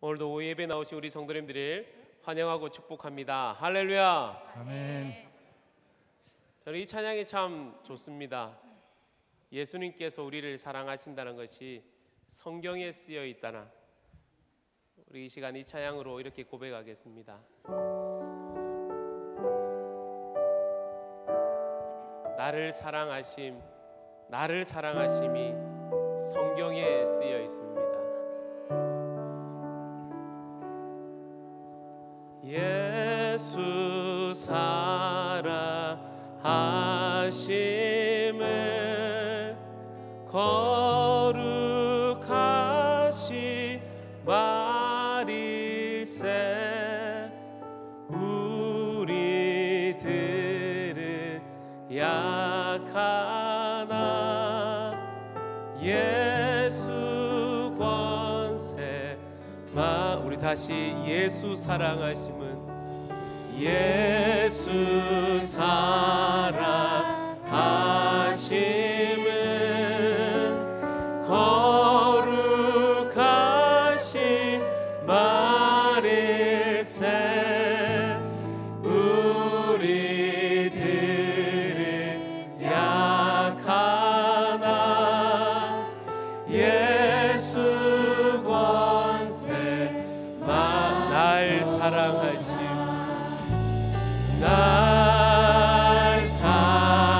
오늘도 오후 예배 나오신 우리 성도님들을 환영하고 축복합니다. 할렐루야. 아멘. 저는 이 찬양이 참 좋습니다. 예수님께서 우리를 사랑하신다는 것이 성경에 쓰여 있다나. 우리 이 시간 이 찬양으로 이렇게 고백하겠습니다. 나를 사랑하심이 성경에 쓰여 있습니다. 예수 사랑하심을 거룩하시 말일세 우리들은 약하나 예수 권세 우리 다시 예수 사랑하심은 예수 사랑하심은 거룩하신 말일세 우리들은 약하나 예수 권세 날 사랑하심 날 사랑하심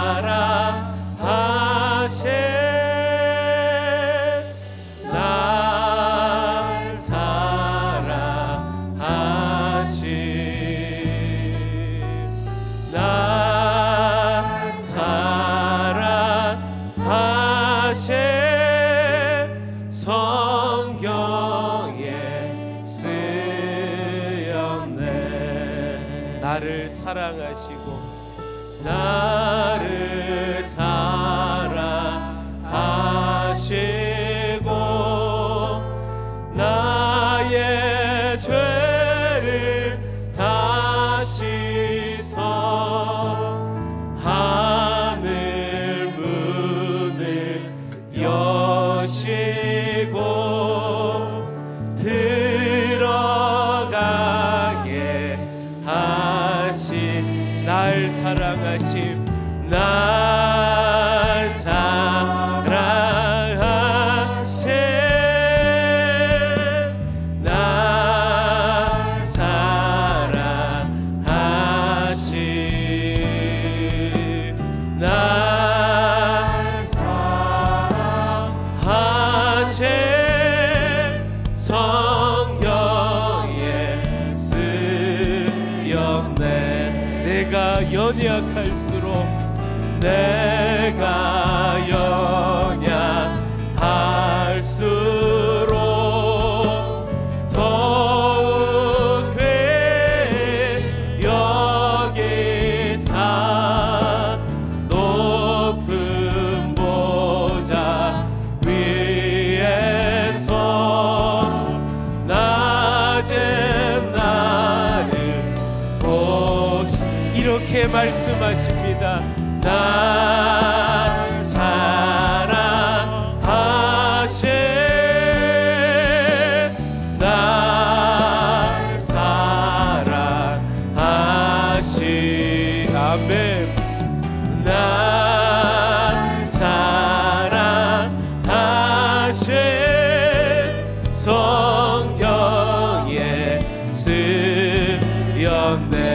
날 사랑하심 날 사랑하심 성경에 쓰였네. 나를 사랑하시고 나를 사랑하시고 나의 죄를 다 씻어 하늘 문을 여시고 들어가게 하신 날 사랑하심 날 사랑하심 날 사랑하심 날 사랑하심 성경에 쓰였네. 내가 연약할수록 내가 연약할수록 더욱 괴 여기사 높은 보좌 위에서 낮은 나를 보시 이렇게 말씀하십니다. 날 사랑하심 날 사랑하심 아멘 날 사랑하심 성경에 쓰였네.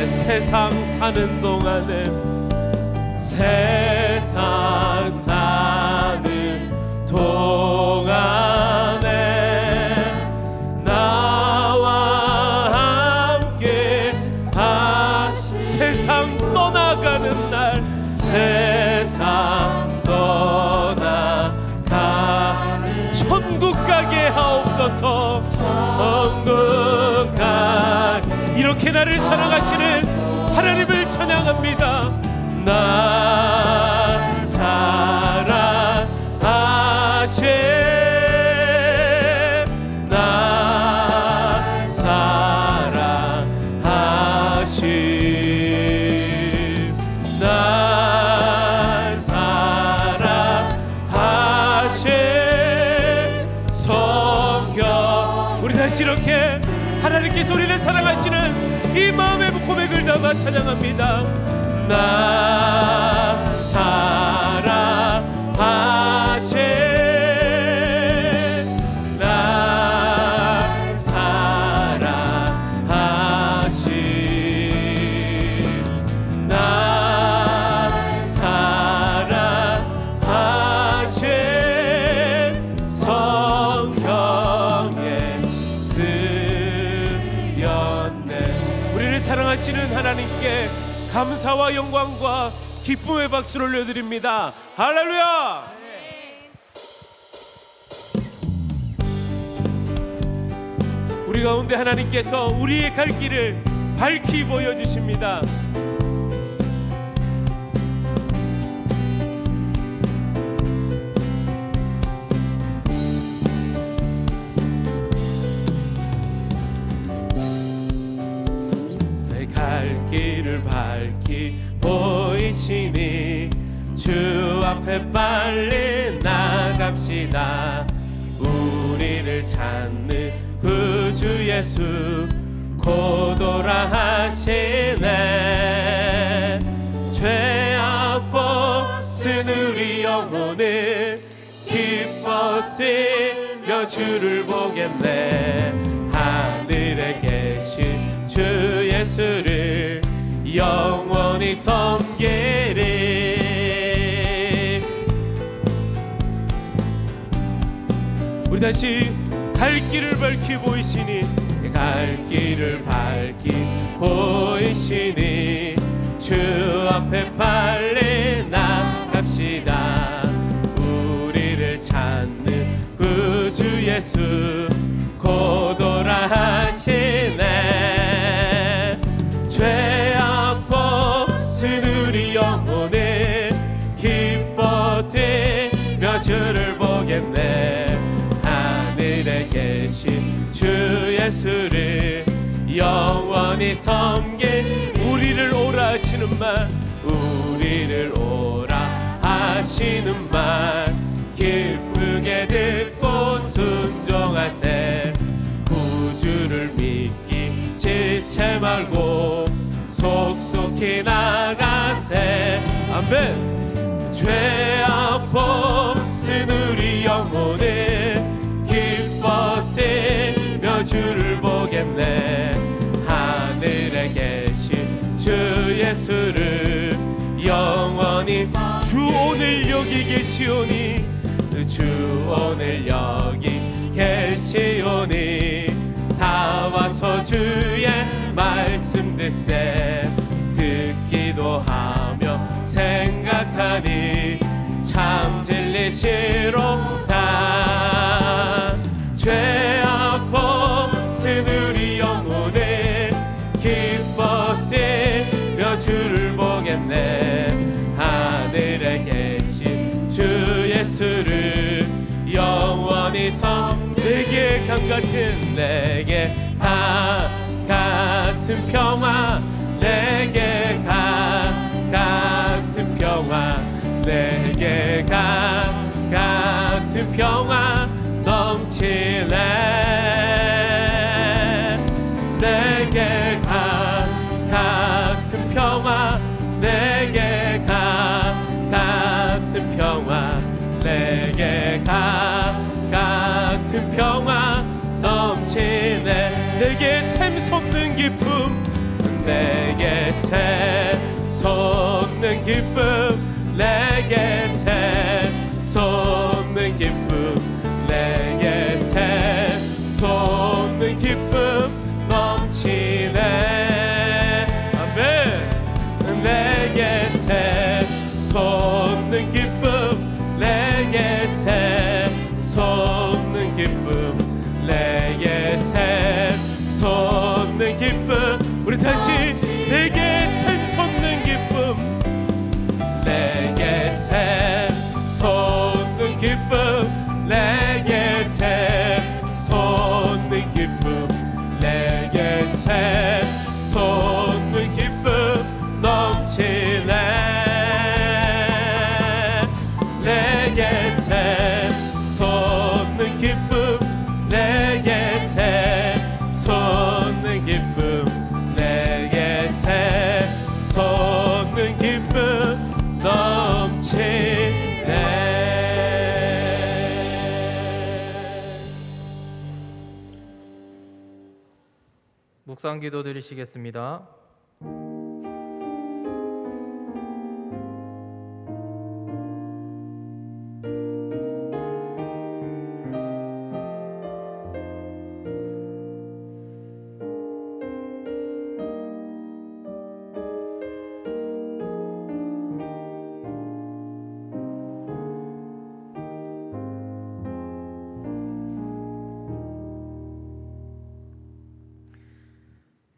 세상 사는 동안에 세상 사는 동안에 나와 함께 하시 세상 떠나가는 날 세상 떠나가는 천국 가게 하옵소서. 천국 가 이렇게 나를 사랑하시는 하나님을 찬양합니다. 날 사랑하심 날 사랑하심 날 사랑하심 성경 우리 다시 다시 이렇게 하나님께서 우리를 사랑하시는 이 마음의 고백을 담아 찬양합니다. 나 사랑하시 사랑하시는 하나님께 감사와 영광과 기쁨의 박수를 올려드립니다. 할렐루야! 우리 가운데 하나님께서 우리의 갈 길을 밝히 보여주십니다. 길을 밝히 보이시니 주 앞에 빨리 나갑시다. 우리를 찾는 구주 예수 고도라 하시네. 죄악 벗은 우리 영혼은 기뻐 뛰며 주를 보겠네. 하늘에 계신 주 예수를 영원히 섬기리. 우리 다시 갈 길을 밝히 보이시니 갈 길을 밝히 보이시니 주 앞에 빨리 나갑시다. 우리를 찾는 구주 예수 고도라 하시네. 죄악 벗은 우리 영혼을 기뻐 뛰며 주를 보겠네. 하늘에 계신 주 예수를 영원히 섬길. 우리를 오라 하시는 말, 우리를 오라 하시는 말 기쁘게 듣고 순종하세. 구주를 믿기 지체 말고 속속히 나가세. 아멘. 죄악 벗은 우리 영혼을 기뻐 뛰며 주를 보겠네. 하늘에 계신 주 예수를 영원히. 주 오늘 여기 계시오니, 주 오늘 여기 계시오니 다 와서 주의 말씀 듣세. 듣기도 하며 생각하니 참 진리시로다. 죄악 벗은 우리 영혼을 기뻐 뛰며 주를 보겠네. 하늘에 계신 주 예수를 영원히 내게 강같은, 내게 같은 평화, 내게 같은 평화, 내게 같은 평화 넘치네. 내게 같은 평화, 내게 같은 평화, 내게 같은 평화 넘치네. 내게 샘솟는 기쁨, 내게 샘솟는 기쁨, 내게 샘솟는 기쁨, 내게 샘솟는 기쁨 넘치네. 아멘. 내게 샘솟는 기쁨, 내게 샘솟는 기쁨, 내게 샘솟는 기쁨. 우리 다시 내게 샘솟는 기쁨, 내게 샘솟는 기쁨, 묵상기도 드리시겠습니다.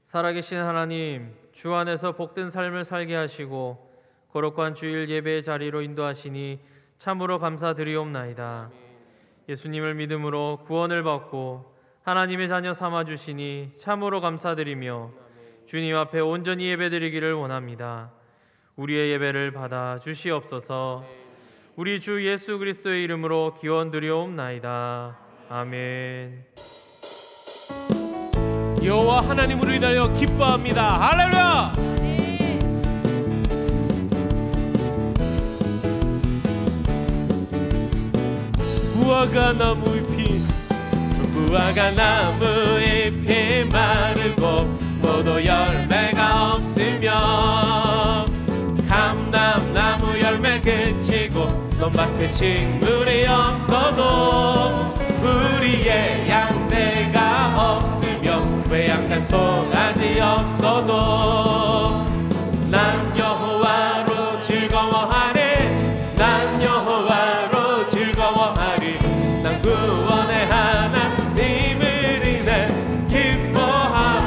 살아계신 하나님, 주 안에서 복된 삶을 살게 하시고 거룩한 주일 예배의 자리로 인도하시니 참으로 감사드리옵나이다. 예수님을 믿음으로 구원을 받고 하나님의 자녀 삼아주시니 참으로 감사드리며 주님 앞에 온전히 예배드리기를 원합니다. 우리의 예배를 받아 주시옵소서. 우리 주 예수 그리스도의 이름으로 기원드리옵나이다. 아멘. 여호와 하나님으로 인하여 기뻐합니다. 할렐루야. 무화과 나무 잎이 무화과 나무 잎이 마르고 포도 열매가 없으며 감람나무 열매 그치고 논밭에 식물이 없어도 우리의 양떼가 없으며 외양간 송아지 없어도 난 여호와로 즐거워하리. 난 여호와로 즐거워하리. 난 구원의 하나님을 인해 기뻐하.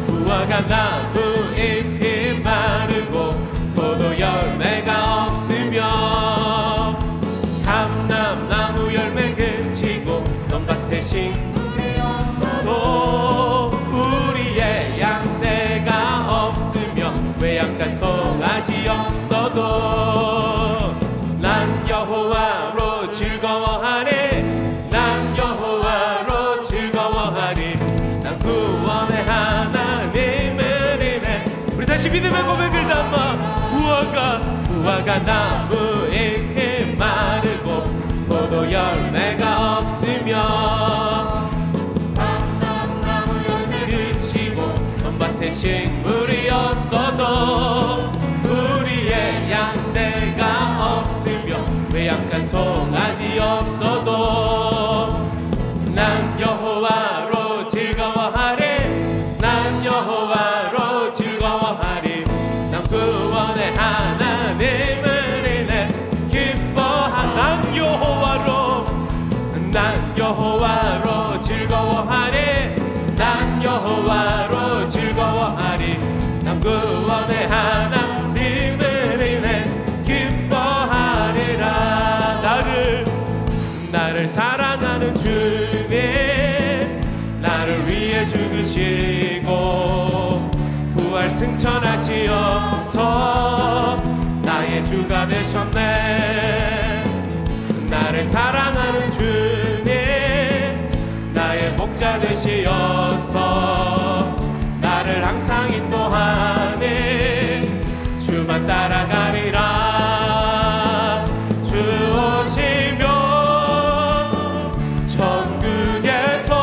무화과 나무 잎이 마르고 포도 열매가 없으며 감람나무 열매 그치고 논밭에 식물이 없어도 우리의 양떼가 없으며 외양간 송아지 없어도 난 여호와로 즐거워하리. 난 여호와로 즐거워하리. 난 구원의 하나님을 인해. 우리 다시 믿음의 고백을 담아 무화과 나무 잎이 마르고 포도 열매가 없으며 감람나무 열매 그치고 논밭에 식물이 없어도 우리의 양떼가 없으며 외양간 송아지 없어도 난 여호와로 즐거워하리. 난 여호와로 즐거워하리. 난 구원의 하나님을 인해 기뻐하. 난 여호와로 즐거워하리. 난 여호와로 즐거워하리. 난 구원의 하나님을 인해 기뻐하리라. 나를 사랑하는 주님, 나를 위해 죽으시고 부활 승천하시어서 나의 주가 되셨네. 나를 사랑하는 주님, 나의 목자 되시어서 나를 항상 인도하네. 주만 따라가리라. 주 오시면 천국에서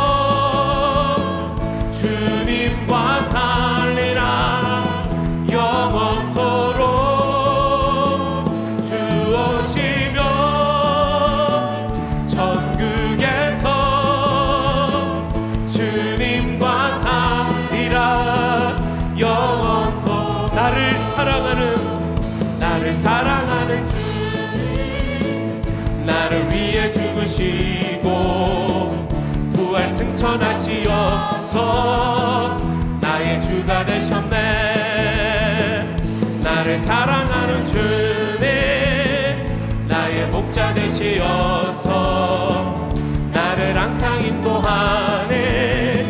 주님과 살리라. 영원토록 주 오시면 천국에서 주님과 살리라. 영원토록. 나를 사랑하는 주님, 나를 위해 죽으시고 부활 승천하시어서 나의 주가 되셨네. 나를 사랑하는 주님, 나의 목자 되시어서 나를 항상 인도하네.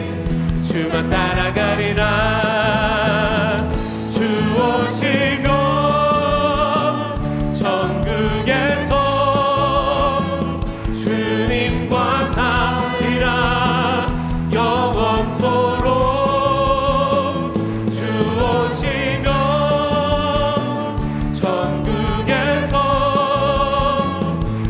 주만 따라가리라. 주 오시면 천국에서 주님과 살리라. 영원토록 주 오시면 천국에서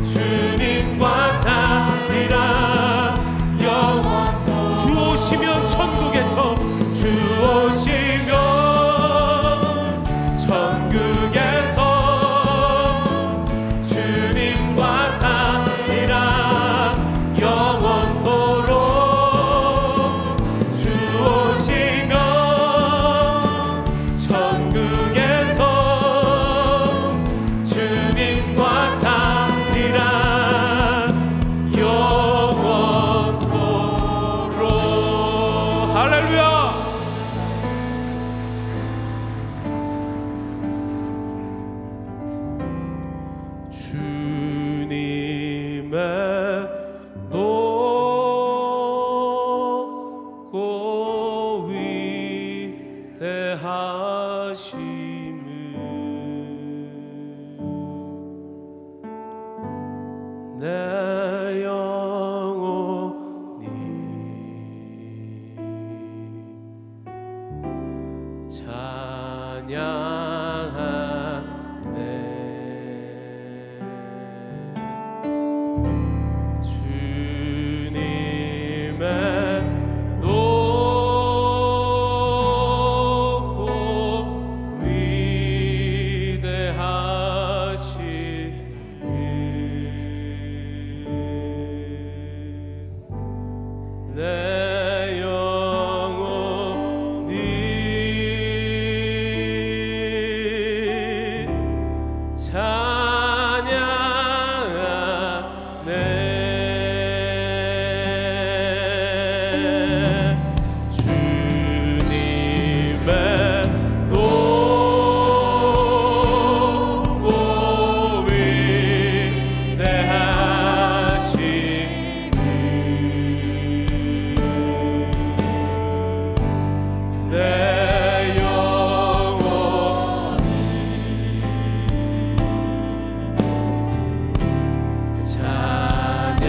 주님과 살리라. 영원토록 주 오시면 천국에서 높고 위대하심을 내 영혼이 찬양하네. 주님의 높고 위대하심을 내 영혼이 찬양하네. 주님의 높고 위대하심을 내 영혼이 찬양하네.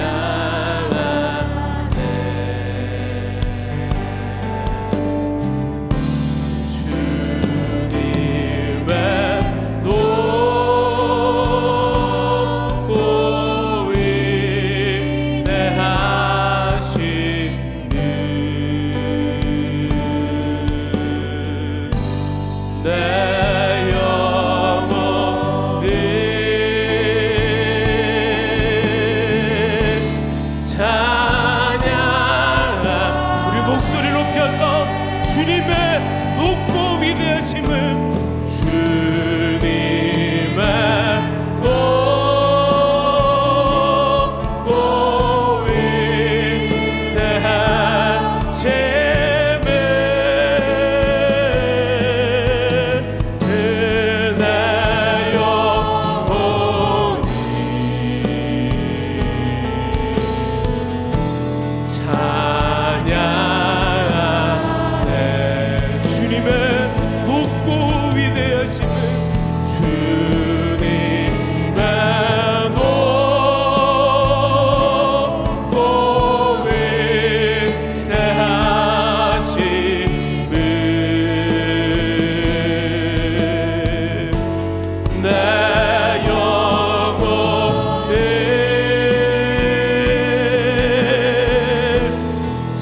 주님의 높고 위대하심을 내 영혼이 찬양하. 우리 목소리 높여서 주님의 높고 위대하심을 주님의 높고 위대하심을 내 영혼이 찬양하네. 주님의 높고 위대하심을 주님의 높고 위대하심을 내 영혼이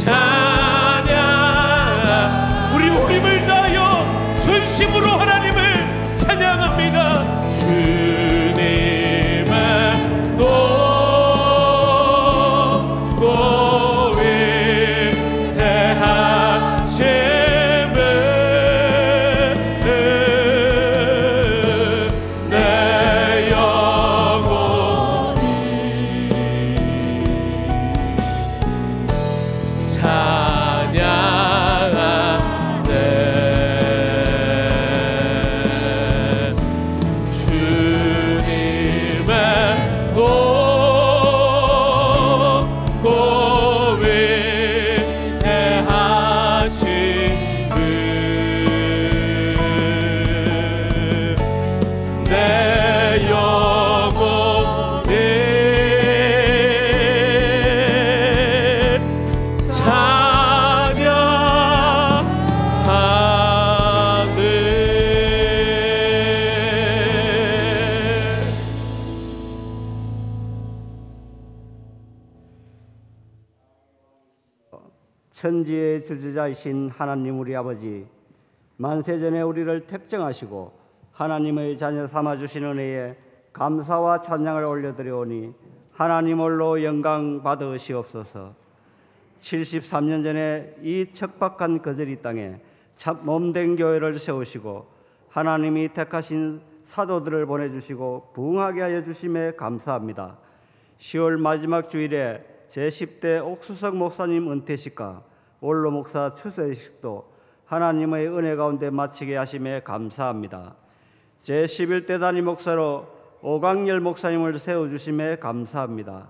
찬양. 우리 힘을 다하여 전심으로 하나님을 찬양합니다. 주님의 높고 위대하심을 내 영혼이 찬양하네. 주님의 높고 위대하심을 내 영혼이 천지의 주주자이신 하나님 우리 아버지, 만세전에 우리를 택정하시고 하나님의 자녀 삼아주신 은혜에 감사와 찬양을 올려드려오니 하나님 홀로 영광 받으시옵소서. 73년 전에 이 척박한 거제리 땅에 참 몸된 교회를 세우시고 하나님이 택하신 사도들을 보내주시고 부흥하게 하여 주심에 감사합니다. 10월 마지막 주일에 제10대 옥수석 목사님 은퇴식과 원로 목사 추세식도 하나님의 은혜 가운데 마치게 하심에 감사합니다. 제11대 단임 목사로 오광열 목사님을 세워주심에 감사합니다.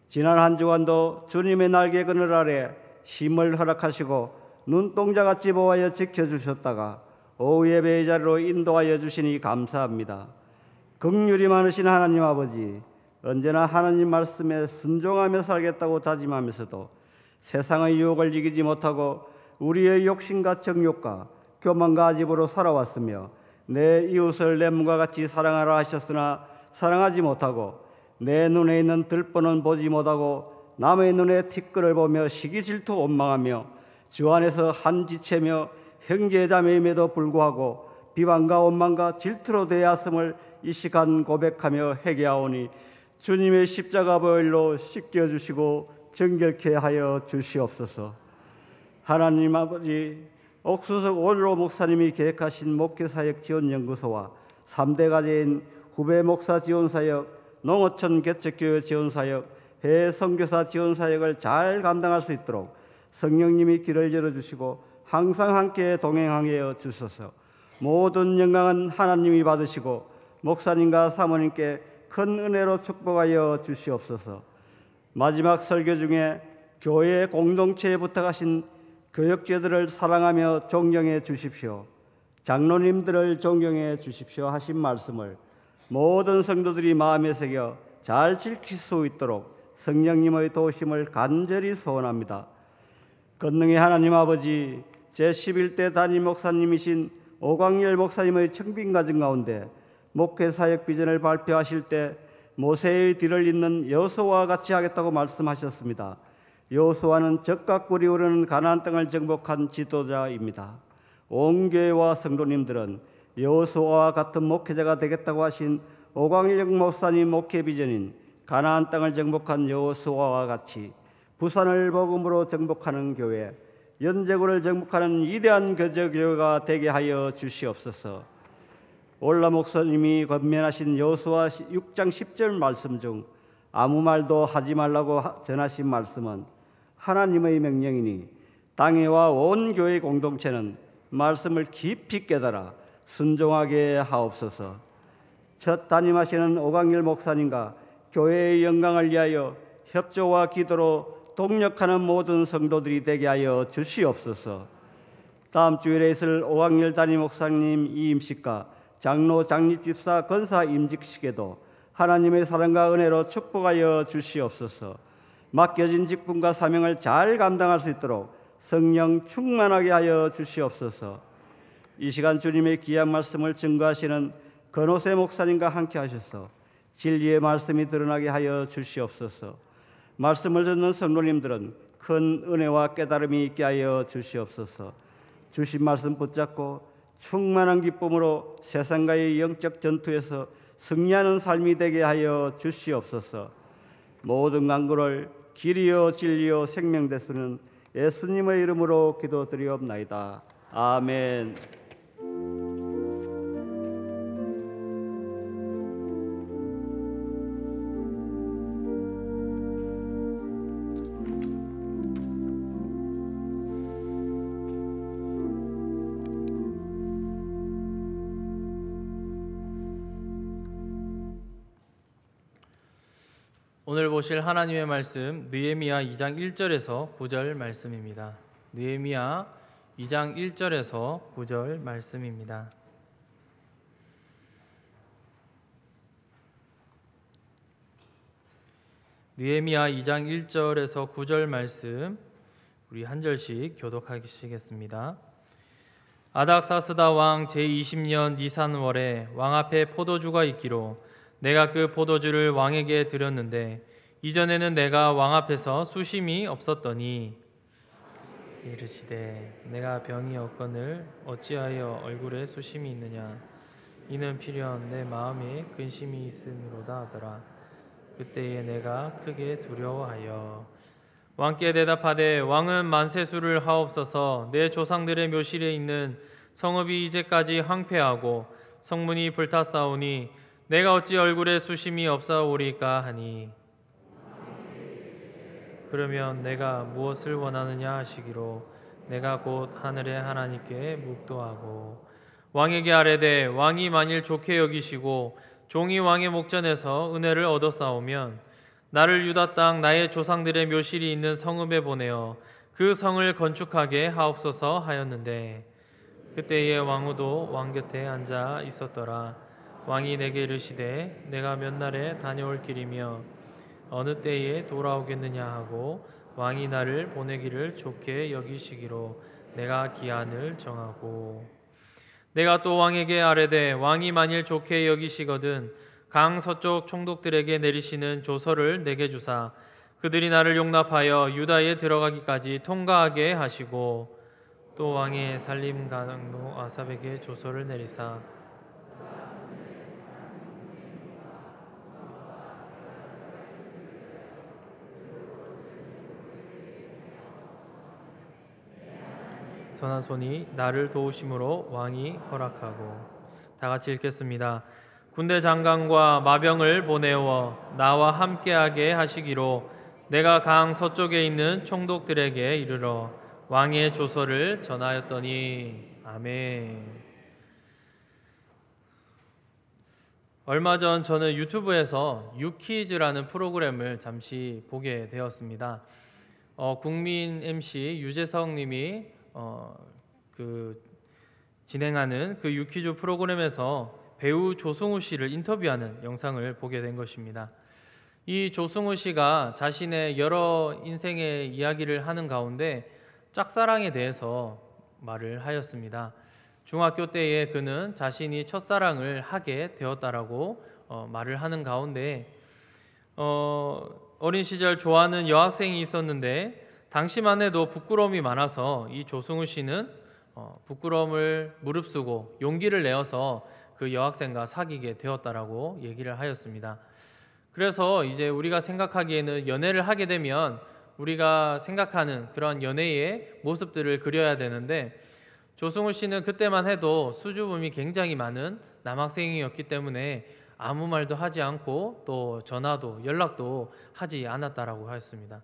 지난 한 주간도 주님의 날개 그늘 아래 쉼을 허락하시고 눈동자같이 보호하여 지켜주셨다가 오후 예배의 자리로 인도하여 주시니 감사합니다. 긍휼이 많으신 하나님 아버지, 언제나 하나님 말씀에 순종하며 살겠다고 다짐하면서도 세상의 유혹을 이기지 못하고 우리의 욕심과 정욕과 교만과 아집으로 살아왔으며 내 이웃을 내 몸과 같이 사랑하라 하셨으나 사랑하지 못하고 내 눈에 있는 들보는 보지 못하고 남의 눈에 티끌을 보며 시기 질투 원망하며 주 안에서 한지체며 형제자매임에도 불구하고 비방과 원망과 질투로 대하였음을 이 시간 고백하며 회개하오니 주님의 십자가 보혈로 씻겨주시고 정결케 하여 주시옵소서. 하나님 아버지, 옥수석 원로 목사님이 계획하신 목회사역 지원연구소와 3대 가제인 후배 목사 지원사역, 농어촌 개척교회 지원사역, 해외 선교사 지원사역을 잘 감당할 수 있도록 성령님이 길을 열어주시고 항상 함께 동행하여 주소서. 모든 영광은 하나님이 받으시고 목사님과 사모님께 큰 은혜로 축복하여 주시옵소서. 마지막 설교 중에 교회 공동체에 부탁하신 교역자들을 사랑하며 존경해 주십시오, 장로님들을 존경해 주십시오 하신 말씀을 모든 성도들이 마음에 새겨 잘 지킬 수 있도록 성령님의 도우심을 간절히 소원합니다. 권능의 하나님 아버지, 제11대 담임 목사님이신 오광열 목사님의 청빈가정 가운데 목회사역 비전을 발표하실 때 모세의 뒤를 잇는 여호수아와 같이 하겠다고 말씀하셨습니다. 여호수아는 적과 꿀이 흐르는 가나안 땅을 정복한 지도자입니다. 온 교회와 성도님들은 여호수아와 같은 목회자가 되겠다고 하신 오광일 목사님 목회 비전인 가나안 땅을 정복한 여호수아와 같이 부산을 복음으로 정복하는 교회, 연제구를 정복하는 위대한 거저교회가 되게 하여 주시옵소서. 올라 목사님이 권면하신 여호수아 6장 10절 말씀 중 아무 말도 하지 말라고 전하신 말씀은 하나님의 명령이니 당회와 온 교회 공동체는 말씀을 깊이 깨달아 순종하게 하옵소서. 첫 담임하시는 오광열 목사님과 교회의 영광을 위하여 협조와 기도로 동력하는 모든 성도들이 되게 하여 주시옵소서. 다음 주일에 있을 오광열 담임 목사님 이임식과 장로 장립집사 권사 임직식에도 하나님의 사랑과 은혜로 축복하여 주시옵소서. 맡겨진 직분과 사명을 잘 감당할 수 있도록 성령 충만하게 하여 주시옵소서. 이 시간 주님의 귀한 말씀을 증거하시는 건호세 목사님과 함께 하셔서 진리의 말씀이 드러나게 하여 주시옵소서. 말씀을 듣는 성도님들은 큰 은혜와 깨달음이 있게 하여 주시옵소서. 주신 말씀 붙잡고 충만한 기쁨으로 세상과의 영적 전투에서 승리하는 삶이 되게 하여 주시옵소서. 모든 간구를 길이요 진리요 생명 되시는 예수님의 이름으로 기도드리옵나이다. 아멘. 오늘 보실 하나님의 말씀 느헤미야 2장 1절에서 9절 말씀입니다. 느헤미야 2장 1절에서 9절 말씀입니다. 느헤미야 2장 1절에서 9절 말씀 우리 한 절씩 교독하시겠습니다. 아닥사스다 왕 제20년 니산월에 왕 앞에 포도주가 있기로 내가 그 포도주를 왕에게 드렸는데 이전에는 내가 왕 앞에서 수심이 없었더니 이르시되 내가 병이 없거늘 어찌하여 얼굴에 수심이 있느냐 이는 필연 내 마음에 근심이 있음이로다 하더라. 그때에 내가 크게 두려워하여 왕께 대답하되 왕은 만세수를 하옵소서. 내 조상들의 묘실에 있는 성읍이 이제까지 황폐하고 성문이 불탔사오니 내가 어찌 얼굴에 수심이 없사오리까 하니 그러면 내가 무엇을 원하느냐 하시기로 내가 곧 하늘의 하나님께 묵도하고 왕에게 아뢰되 왕이 만일 좋게 여기시고 종이 왕의 목전에서 은혜를 얻었사오면 나를 유다 땅 나의 조상들의 묘실이 있는 성읍에 보내어 그 성을 건축하게 하옵소서 하였는데 그때의 왕후도 왕 곁에 앉아 있었더라. 왕이 내게 이르시되 내가 몇 날에 다녀올 길이며 어느 때에 돌아오겠느냐 하고 왕이 나를 보내기를 좋게 여기시기로 내가 기한을 정하고 내가 또 왕에게 아뢰되 왕이 만일 좋게 여기시거든 강 서쪽 총독들에게 내리시는 조서를 내게 주사 그들이 나를 용납하여 유다에 들어가기까지 통과하게 하시고 또 왕의 살림 가능노 아삽에게 조서를 내리사 선한 손이 나를 도우심으로 왕이 허락하고. 다 같이 읽겠습니다. 군대 장관과 마병을 보내어 나와 함께하게 하시기로 내가 강 서쪽에 있는 총독들에게 이르러 왕의 조서를 전하였더니. 아멘. 얼마 전 저는 유튜브에서 유퀴즈라는 프로그램을 잠시 보게 되었습니다. 국민 MC 유재석 님이 진행하는 그 유퀴즈 프로그램에서 배우 조승우 씨를 인터뷰하는 영상을 보게 된 것입니다. 이 조승우 씨가 자신의 여러 인생의 이야기를 하는 가운데 짝사랑에 대해서 말을 하였습니다. 중학교 때에 그는 자신이 첫사랑을 하게 되었다라고 말을 하는 가운데 어린 시절 좋아하는 여학생이 있었는데 당시만 해도 부끄러움이 많아서 이 조승우 씨는 부끄러움을 무릅쓰고 용기를 내어서 그 여학생과 사귀게 되었다라고 얘기를 하였습니다. 그래서 이제 우리가 생각하기에는 연애를 하게 되면 우리가 생각하는 그런 연애의 모습들을 그려야 되는데 조승우 씨는 그때만 해도 수줍음이 굉장히 많은 남학생이었기 때문에 아무 말도 하지 않고 또 전화도 연락도 하지 않았다라고 하였습니다.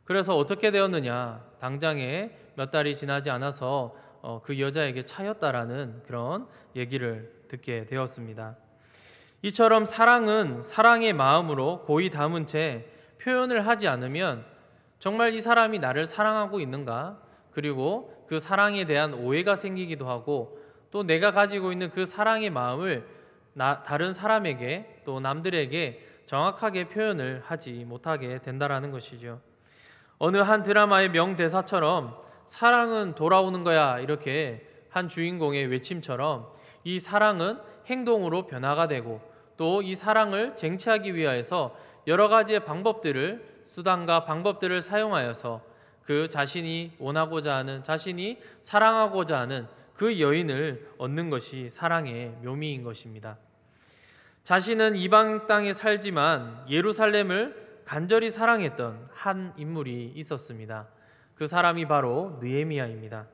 그래서 어떻게 되었느냐, 당장에 몇 달이 지나지 않아서 그 여자에게 차였다라는 그런 얘기를 듣게 되었습니다. 이처럼 사랑은 사랑의 마음으로 고이 담은 채 표현을 하지 않으면 정말 이 사람이 나를 사랑하고 있는가, 그리고 그 사랑에 대한 오해가 생기기도 하고 또 내가 가지고 있는 그 사랑의 마음을 다른 사람에게 또 남들에게 정확하게 표현을 하지 못하게 된다라는 것이죠. 어느 한 드라마의 명대사처럼 사랑은 돌아오는 거야, 이렇게 한 주인공의 외침처럼 이 사랑은 행동으로 변화가 되고 또 이 사랑을 쟁취하기 위해서 여러 가지의 수단과 방법들을 사용하여서 그 자신이 원하고자 하는, 자신이 사랑하고자 하는 그 여인을 얻는 것이 사랑의 묘미인 것입니다. 자신은 이방 땅에 살지만 예루살렘을 간절히 사랑했던 한 인물이 있었습니다. 그 사람이 바로 느헤미야입니다.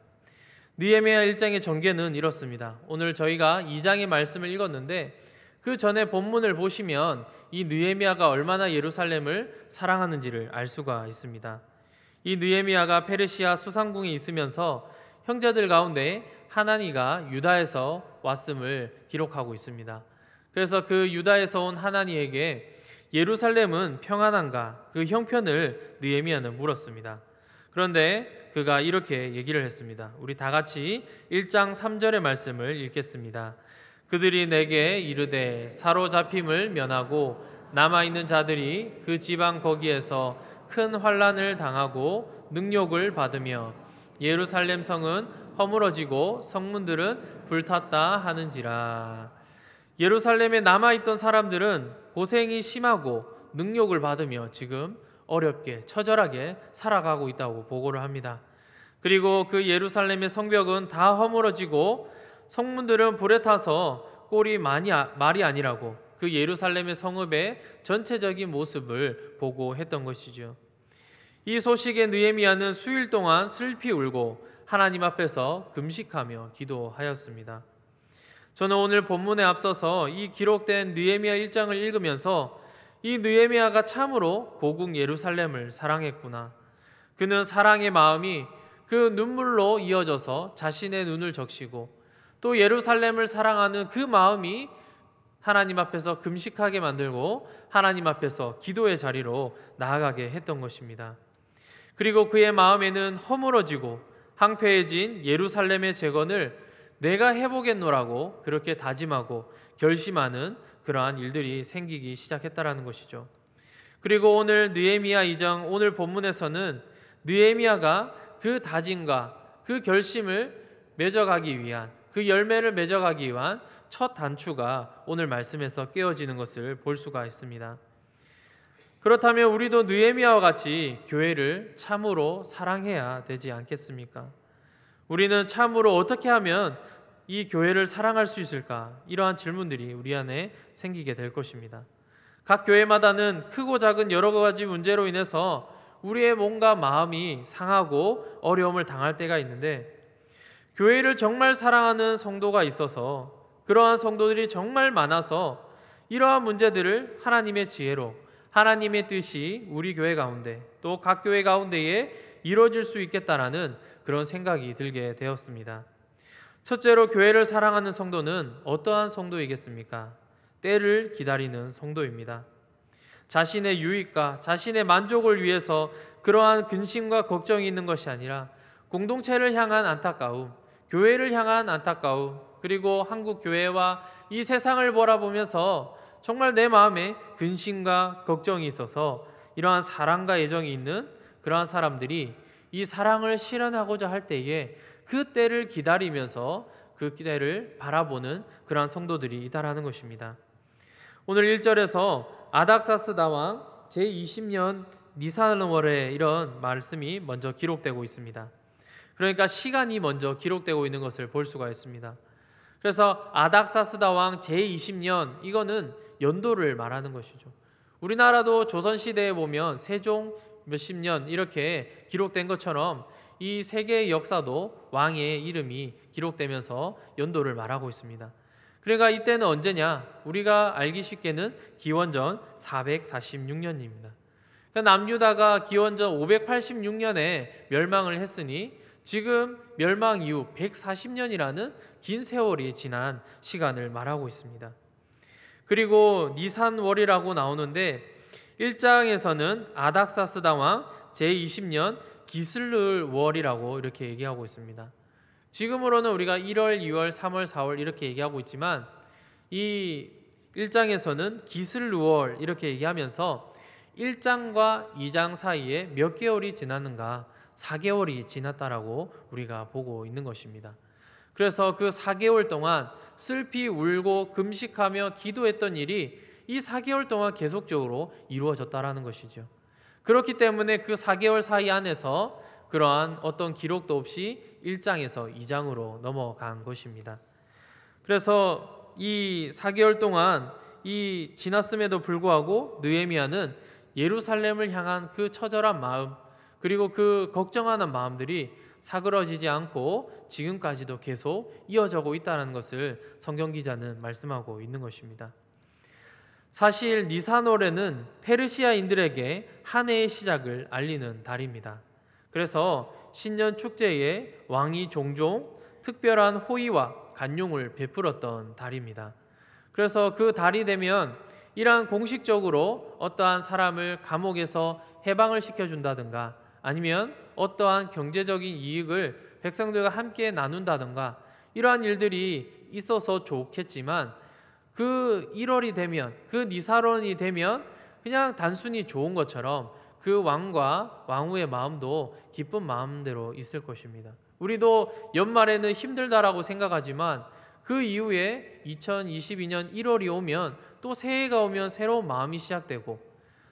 느헤미야 1장의 전개는 이렇습니다. 오늘 저희가 2장의 말씀을 읽었는데 그 전에 본문을 보시면 이 느헤미야가 얼마나 예루살렘을 사랑하는지를 알 수가 있습니다. 이 느헤미야가 페르시아 수상궁에 있으면서 형제들 가운데 하나니가 유다에서 왔음을 기록하고 있습니다. 그래서 그 유다에서 온 하나니에게 예루살렘은 평안한가, 그 형편을 느헤미야는 물었습니다. 그런데 그가 이렇게 얘기를 했습니다. 우리 다 같이 1장 3절의 말씀을 읽겠습니다. 그들이 내게 이르되 사로잡힘을 면하고 남아있는 자들이 그 지방 거기에서 큰 환난을 당하고 능욕을 받으며 예루살렘 성은 허물어지고 성문들은 불탔다 하는지라. 예루살렘에 남아있던 사람들은 고생이 심하고 능욕을 받으며 지금 어렵게 처절하게 살아가고 있다고 보고를 합니다. 그리고 그 예루살렘의 성벽은 다 허물어지고 성문들은 불에 타서 꼴이 말이 아니라고 그 예루살렘의 성읍의 전체적인 모습을 보고 했던 것이죠. 이 소식에 느헤미야는 수일 동안 슬피 울고 하나님 앞에서 금식하며 기도하였습니다. 저는 오늘 본문에 앞서서 이 기록된 느헤미야 1장을 읽으면서 이 느헤미야가 참으로 고국 예루살렘을 사랑했구나. 그는 사랑의 마음이 그 눈물로 이어져서 자신의 눈을 적시고 또 예루살렘을 사랑하는 그 마음이 하나님 앞에서 금식하게 만들고 하나님 앞에서 기도의 자리로 나아가게 했던 것입니다. 그리고 그의 마음에는 허물어지고 황폐해진 예루살렘의 재건을 내가 해보겠노라고 그렇게 다짐하고 결심하는 그러한 일들이 생기기 시작했다라는 것이죠. 그리고 오늘 느헤미야 2장 오늘 본문에서는 느헤미야가 그 다짐과 그 결심을 맺어가기 위한, 그 열매를 맺어가기 위한 첫 단추가 오늘 말씀에서 깨어지는 것을 볼 수가 있습니다. 그렇다면 우리도 느헤미야와 같이 교회를 참으로 사랑해야 되지 않겠습니까? 우리는 참으로 어떻게 하면 이 교회를 사랑할 수 있을까? 이러한 질문들이 우리 안에 생기게 될 것입니다. 각 교회마다는 크고 작은 여러 가지 문제로 인해서 우리의 몸과 마음이 상하고 어려움을 당할 때가 있는데, 교회를 정말 사랑하는 성도가 있어서, 그러한 성도들이 정말 많아서 이러한 문제들을 하나님의 지혜로, 하나님의 뜻이 우리 교회 가운데 또 각 교회 가운데에 이루어질 수 있겠다라는 그런 생각이 들게 되었습니다. 첫째로 교회를 사랑하는 성도는 어떠한 성도이겠습니까? 때를 기다리는 성도입니다. 자신의 유익과 자신의 만족을 위해서 그러한 근심과 걱정이 있는 것이 아니라 공동체를 향한 안타까움, 교회를 향한 안타까움, 그리고 한국 교회와 이 세상을 바라보면서 정말 내 마음에 근심과 걱정이 있어서 이러한 사랑과 애정이 있는 그러한 사람들이 이 사랑을 실현하고자 할 때에 그 때를 기다리면서 그 때를 바라보는 그러한 성도들이 있다라는 것입니다. 오늘 1절에서 아닥사스다 왕 제20년 니산월에 이런 말씀이 먼저 기록되고 있습니다. 그러니까 시간이 먼저 기록되고 있는 것을 볼 수가 있습니다. 그래서 아닥사스다 왕 제20년, 이거는 연도를 말하는 것이죠. 우리나라도 조선시대에 보면 세종 몇십 년 이렇게 기록된 것처럼 이 세계의 역사도 왕의 이름이 기록되면서 연도를 말하고 있습니다. 그러니까 이때는 언제냐? 우리가 알기 쉽게는 기원전 446년입니다. 그러니까 남유다가 기원전 586년에 멸망을 했으니 지금 멸망 이후 140년이라는 긴 세월이 지난 시간을 말하고 있습니다. 그리고 니산월이라고 나오는데 1장에서는 아닥사스다 왕 제20년 기슬르월이라고 이렇게 얘기하고 있습니다. 지금으로는 우리가 1월, 2월, 3월, 4월 이렇게 얘기하고 있지만 이 1장에서는 기슬르월 이렇게 얘기하면서 1장과 2장 사이에 몇 개월이 지났는가? 4개월이 지났다라고 우리가 보고 있는 것입니다. 그래서 그 4개월 동안 슬피 울고 금식하며 기도했던 일이 이 4개월 동안 계속적으로 이루어졌다라는 것이죠. 그렇기 때문에 그 4개월 사이 안에서 그러한 어떤 기록도 없이 1장에서 2장으로 넘어간 것입니다. 그래서 이 4개월 동안 이 지났음에도 불구하고 느헤미야는 예루살렘을 향한 그 처절한 마음, 그리고 그 걱정하는 마음들이 사그러지지 않고 지금까지도 계속 이어져고 있다는 것을 성경 기자는 말씀하고 있는 것입니다. 사실 니산월에는 페르시아인들에게 한 해의 시작을 알리는 달입니다. 그래서 신년 축제에 왕이 종종 특별한 호의와 간용을 베풀었던 달입니다. 그래서 그 달이 되면 이러한 공식적으로 어떠한 사람을 감옥에서 해방을 시켜준다든가 아니면 어떠한 경제적인 이익을 백성들과 함께 나눈다든가 이러한 일들이 있어서 좋겠지만 그 1월이 되면, 그 니산월이 되면 그냥 단순히 좋은 것처럼 그 왕과 왕후의 마음도 기쁜 마음대로 있을 것입니다. 우리도 연말에는 힘들다라고 생각하지만 그 이후에 2022년 1월이 오면 또 새해가 오면 새로운 마음이 시작되고,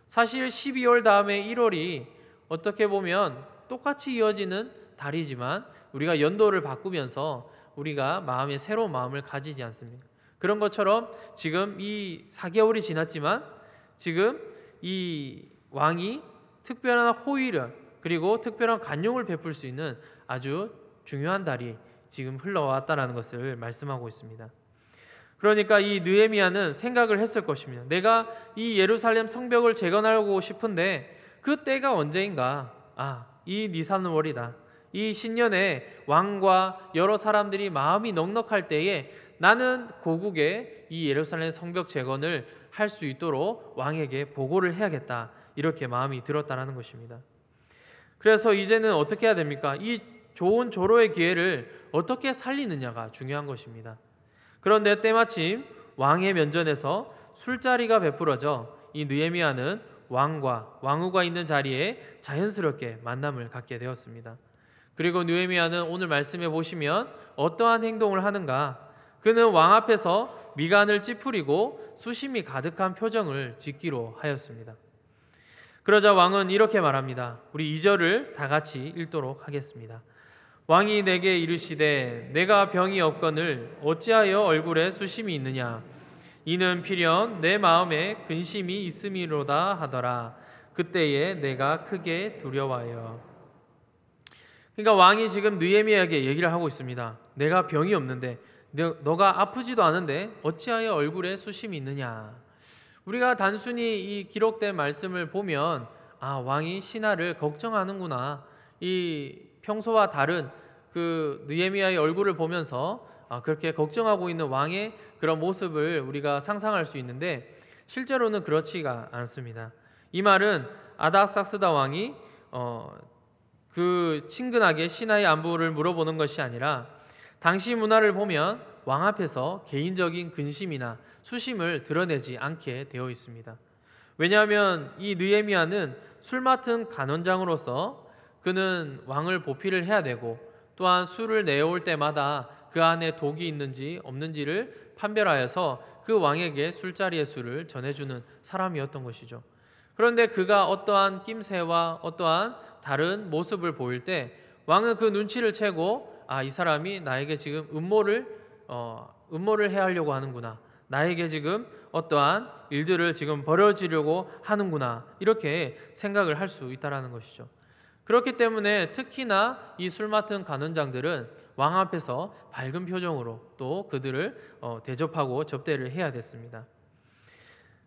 사실 12월 다음에 1월이 어떻게 보면 똑같이 이어지는 달이지만 우리가 연도를 바꾸면서 우리가 마음에 새로운 마음을 가지지 않습니까? 그런 것처럼 지금 이 4개월이 지났지만 지금 이 왕이 특별한 호의를 그리고 특별한 간용을 베풀 수 있는 아주 중요한 달이 지금 흘러왔다는 것을 말씀하고 있습니다. 그러니까 이 느헤미야는 생각을 했을 것입니다. 내가 이 예루살렘 성벽을 재건하고 싶은데 그 때가 언제인가? 이 니산월이다. 이 신년에 왕과 여러 사람들이 마음이 넉넉할 때에 나는 고국에 이 예루살렘 성벽 재건을 할 수 있도록 왕에게 보고를 해야겠다, 이렇게 마음이 들었다라는 것입니다. 그래서 이제는 어떻게 해야 됩니까? 이 좋은 조로의 기회를 어떻게 살리느냐가 중요한 것입니다. 그런데 때마침 왕의 면전에서 술자리가 베풀어져 이 느헤미야는 왕과 왕후가 있는 자리에 자연스럽게 만남을 갖게 되었습니다. 그리고 느헤미야는 오늘 말씀해 보시면 어떠한 행동을 하는가? 그는 왕 앞에서 미간을 찌푸리고 수심이 가득한 표정을 짓기로 하였습니다. 그러자 왕은 이렇게 말합니다. 우리 2절을 다 같이 읽도록 하겠습니다. 왕이 내게 이르시되 내가 병이 없거늘 어찌하여 얼굴에 수심이 있느냐? 이는 필연 내 마음에 근심이 있음이로다 하더라. 그때에 내가 크게 두려워하여. 그러니까 왕이 지금 느헤미야에게 얘기를 하고 있습니다. 내가 병이 없는데, 너가 아프지도 않은데 어찌하여 얼굴에 수심이 있느냐? 우리가 단순히 이 기록된 말씀을 보면 왕이 신하를 걱정하는구나, 이 평소와 다른 그 느헤미야의 얼굴을 보면서 그렇게 걱정하고 있는 왕의 그런 모습을 우리가 상상할 수 있는데, 실제로는 그렇지가 않습니다. 이 말은 아닥삭스다 왕이 그 친근하게 신하의 안부를 물어보는 것이 아니라 당시 문화를 보면 왕 앞에서 개인적인 근심이나 수심을 드러내지 않게 되어 있습니다. 왜냐하면 이 느헤미야는 술 맡은 간원장으로서 그는 왕을 보필을 해야 되고, 또한 술을 내올 때마다 그 안에 독이 있는지 없는지를 판별하여서 그 왕에게 술자리의 술을 전해주는 사람이었던 것이죠. 그런데 그가 어떠한 낌새와 어떠한 다른 모습을 보일 때 왕은 그 눈치를 채고 이 사람이 나에게 지금 음모를 해하려고 하는구나, 나에게 지금 어떠한 일들을 지금 벌어지려고 하는구나, 이렇게 생각을 할 수 있다는 것이죠. 그렇기 때문에 특히나 이 술 맡은 간원장들은 왕 앞에서 밝은 표정으로 또 그들을 대접하고 접대를 해야 됐습니다.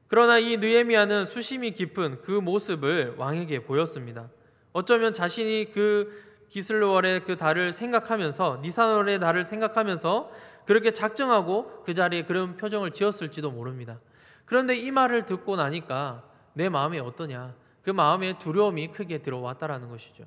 그러나 이 느헤미야는 수심이 깊은 그 모습을 왕에게 보였습니다. 어쩌면 자신이 그 기슬월의 그 달을 생각하면서, 니산월의 달을 생각하면서 그렇게 작정하고 그 자리에 그런 표정을 지었을지도 모릅니다. 그런데 이 말을 듣고 나니까 내 마음이 어떠냐? 그 마음에 두려움이 크게 들어왔다라는 것이죠.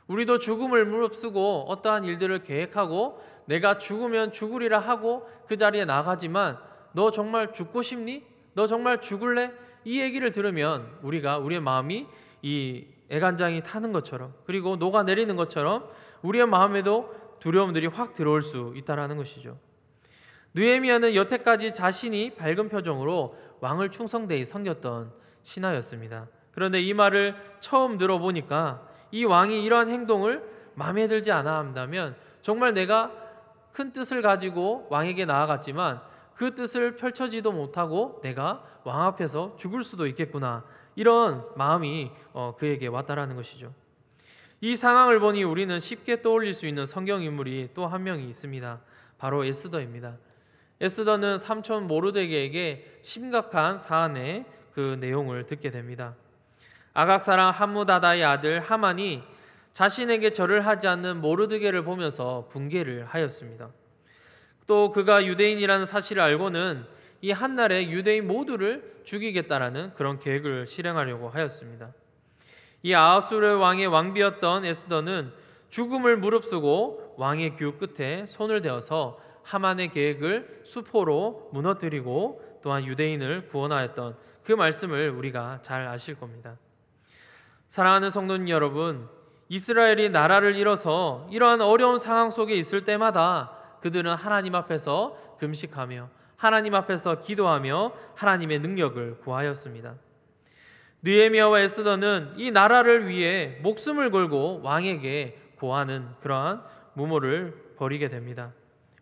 우리도 죽음을 무릅쓰고 어떠한 일들을 계획하고 내가 죽으면 죽으리라 하고 그 자리에 나가지만, 너 정말 죽고 싶니? 너 정말 죽을래? 이 얘기를 들으면 우리의 마음이 이 애간장이 타는 것처럼, 그리고 녹아내리는 것처럼 우리의 마음에도 두려움들이 확 들어올 수 있다는 것이죠. 느헤미야는 여태까지 자신이 밝은 표정으로 왕을 충성되이 섬겼던 신하였습니다. 그런데 이 말을 처음 들어보니까 이 왕이 이러한 행동을 마음에 들지 않아 한다면 정말 내가 큰 뜻을 가지고 왕에게 나아갔지만 그 뜻을 펼쳐지도 못하고 내가 왕 앞에서 죽을 수도 있겠구나, 이런 마음이 그에게 왔다라는 것이죠. 이 상황을 보니 우리는 쉽게 떠올릴 수 있는 성경 인물이 또 한 명이 있습니다. 바로 에스더입니다. 에스더는 삼촌 모르드게에게 심각한 사안의 그 내용을 듣게 됩니다. 아각사랑 함무다다의 아들 하만이 자신에게 절을 하지 않는 모르드게를 보면서 분개를 하였습니다. 또 그가 유대인이라는 사실을 알고는 이 한날에 유대인 모두를 죽이겠다라는 그런 계획을 실행하려고 하였습니다. 이 아하수르 왕의 왕비였던 에스더는 죽음을 무릅쓰고 왕의 규 끝에 손을 대어서 하만의 계획을 수포로 무너뜨리고 또한 유대인을 구원하였던 그 말씀을 우리가 잘 아실 겁니다. 사랑하는 성도님 여러분, 이스라엘이 나라를 잃어서 이러한 어려운 상황 속에 있을 때마다 그들은 하나님 앞에서 금식하며 하나님 앞에서 기도하며 하나님의 능력을 구하였습니다. 느헤미야와 에스더는 이 나라를 위해 목숨을 걸고 왕에게 고하는 그러한 무모를 벌이게 됩니다.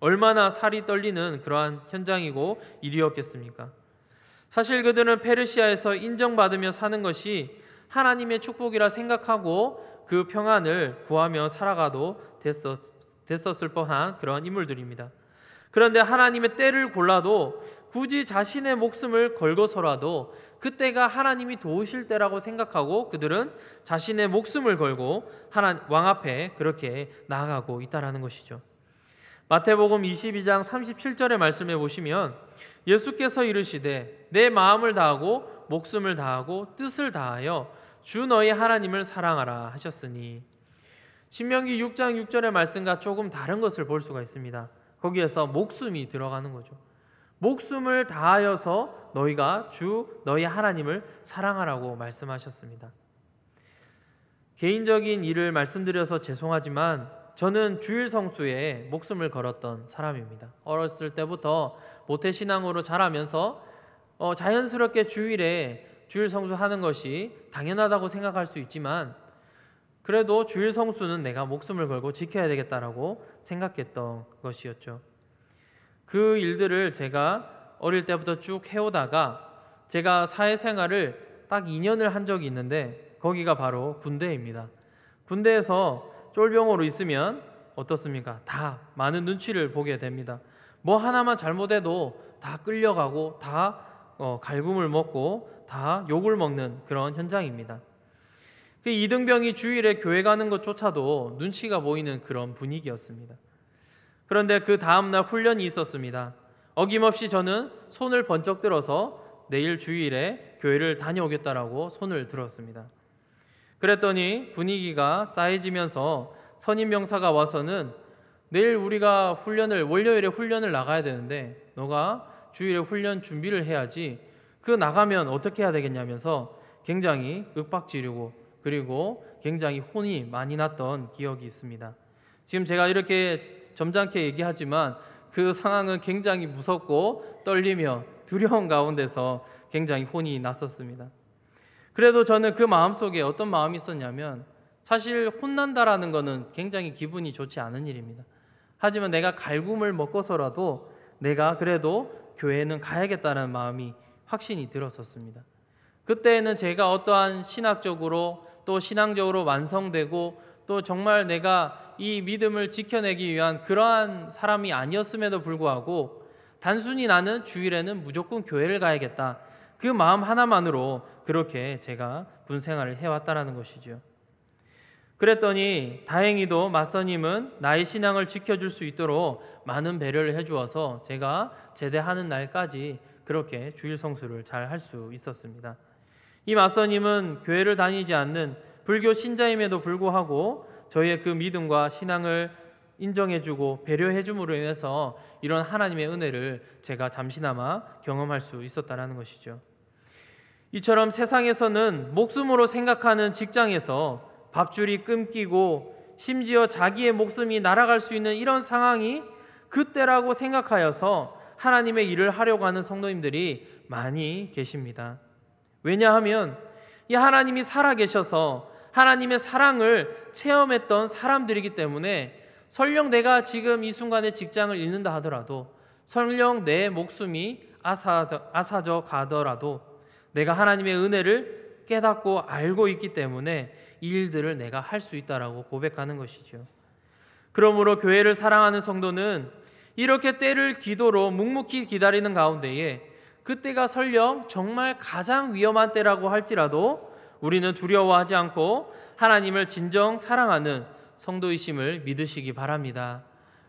얼마나 살이 떨리는 그러한 현장이고 일이었겠습니까? 사실 그들은 페르시아에서 인정받으며 사는 것이 하나님의 축복이라 생각하고 그 평안을 구하며 살아가도 됐었을 뻔한 그런 인물들입니다. 그런데 하나님의 때를 골라도 굳이 자신의 목숨을 걸고서라도 그때가 하나님이 도우실 때라고 생각하고 그들은 자신의 목숨을 걸고 왕 앞에 그렇게 나아가고 있다라는 것이죠. 마태복음 22장 37절의 말씀에 보시면 예수께서 이르시되 내 마음을 다하고 목숨을 다하고 뜻을 다하여 주 너희 하나님을 사랑하라 하셨으니, 신명기 6장 6절의 말씀과 조금 다른 것을 볼 수가 있습니다. 거기에서 목숨이 들어가는 거죠. 목숨을 다하여서 너희가 주 너희 하나님을 사랑하라고 말씀하셨습니다. 개인적인 일을 말씀드려서 죄송하지만 저는 주일 성수에 목숨을 걸었던 사람입니다. 어렸을 때부터 모태신앙으로 자라면서 자연스럽게 주일에 주일 성수하는 것이 당연하다고 생각할 수 있지만, 그래도 주일 성수는 내가 목숨을 걸고 지켜야 되겠다라고 생각했던 것이었죠. 그 일들을 제가 어릴 때부터 쭉 해오다가 제가 사회생활을 딱 2년을 한 적이 있는데, 거기가 바로 군대입니다. 군대에서 쫄병으로 있으면 어떻습니까? 다 많은 눈치를 보게 됩니다. 뭐 하나만 잘못해도 다 끌려가고 다 갈굼을 먹고 다 욕을 먹는 그런 현장입니다. 그 이등병이 주일에 교회 가는 것조차도 눈치가 보이는 그런 분위기였습니다. 그런데 그 다음날 훈련이 있었습니다. 어김없이 저는 손을 번쩍 들어서 내일 주일에 교회를 다녀오겠다라고 손을 들었습니다. 그랬더니 분위기가 쌓여지면서 선임 병사가 와서는 내일 우리가 월요일에 훈련을 나가야 되는데 너가 주일에 훈련 준비를 해야지, 그 나가면 어떻게 해야 되겠냐면서 굉장히 윽박지르고 그리고 굉장히 혼이 많이 났던 기억이 있습니다. 지금 제가 이렇게 점잖게 얘기하지만 그 상황은 굉장히 무섭고 떨리며 두려운 가운데서 굉장히 혼이 났었습니다. 그래도 저는 그 마음속에 어떤 마음이 있었냐면, 사실 혼난다라는 것은 굉장히 기분이 좋지 않은 일입니다. 하지만 내가 갈굼을 먹고서라도 내가 그래도 교회는 가야겠다는 마음이 확신이 들었었습니다. 그때는 제가 어떠한 신학적으로 또 신앙적으로 완성되고 또 정말 내가 이 믿음을 지켜내기 위한 그러한 사람이 아니었음에도 불구하고 단순히 나는 주일에는 무조건 교회를 가야겠다, 그 마음 하나만으로 그렇게 제가 군 생활을 해왔다는 것이죠. 그랬더니 다행히도 맞선임은 나의 신앙을 지켜줄 수 있도록 많은 배려를 해주어서 제가 제대하는 날까지 그렇게 주일 성수를 잘 할 수 있었습니다. 이 맞선임은 교회를 다니지 않는 불교 신자임에도 불구하고 저희의 그 믿음과 신앙을 인정해주고 배려해줌으로 인해서 이런 하나님의 은혜를 제가 잠시나마 경험할 수 있었다는 것이죠. 이처럼 세상에서는 목숨으로 생각하는 직장에서 밥줄이 끊기고 심지어 자기의 목숨이 날아갈 수 있는 이런 상황이 그때라고 생각하여서 하나님의 일을 하려고 하는 성도님들이 많이 계십니다. 왜냐하면 이 하나님이 살아계셔서 하나님의 사랑을 체험했던 사람들이기 때문에, 설령 내가 지금 이 순간에 직장을 잃는다 하더라도, 설령 내 목숨이 앗아져 가더라도 내가 하나님의 은혜를 깨닫고 알고 있기 때문에 이 일들을 내가 할 수 있다라고 고백하는 것이죠. 그러므로 교회를 사랑하는 성도는 이렇게 때를 기도로 묵묵히 기다리는 가운데에 그때가 설령 정말 가장 위험한 때라고 할지라도 우리는 두려워하지 않고 하나님을 진정 사랑하는 성도이심을 믿으시기 바랍니다.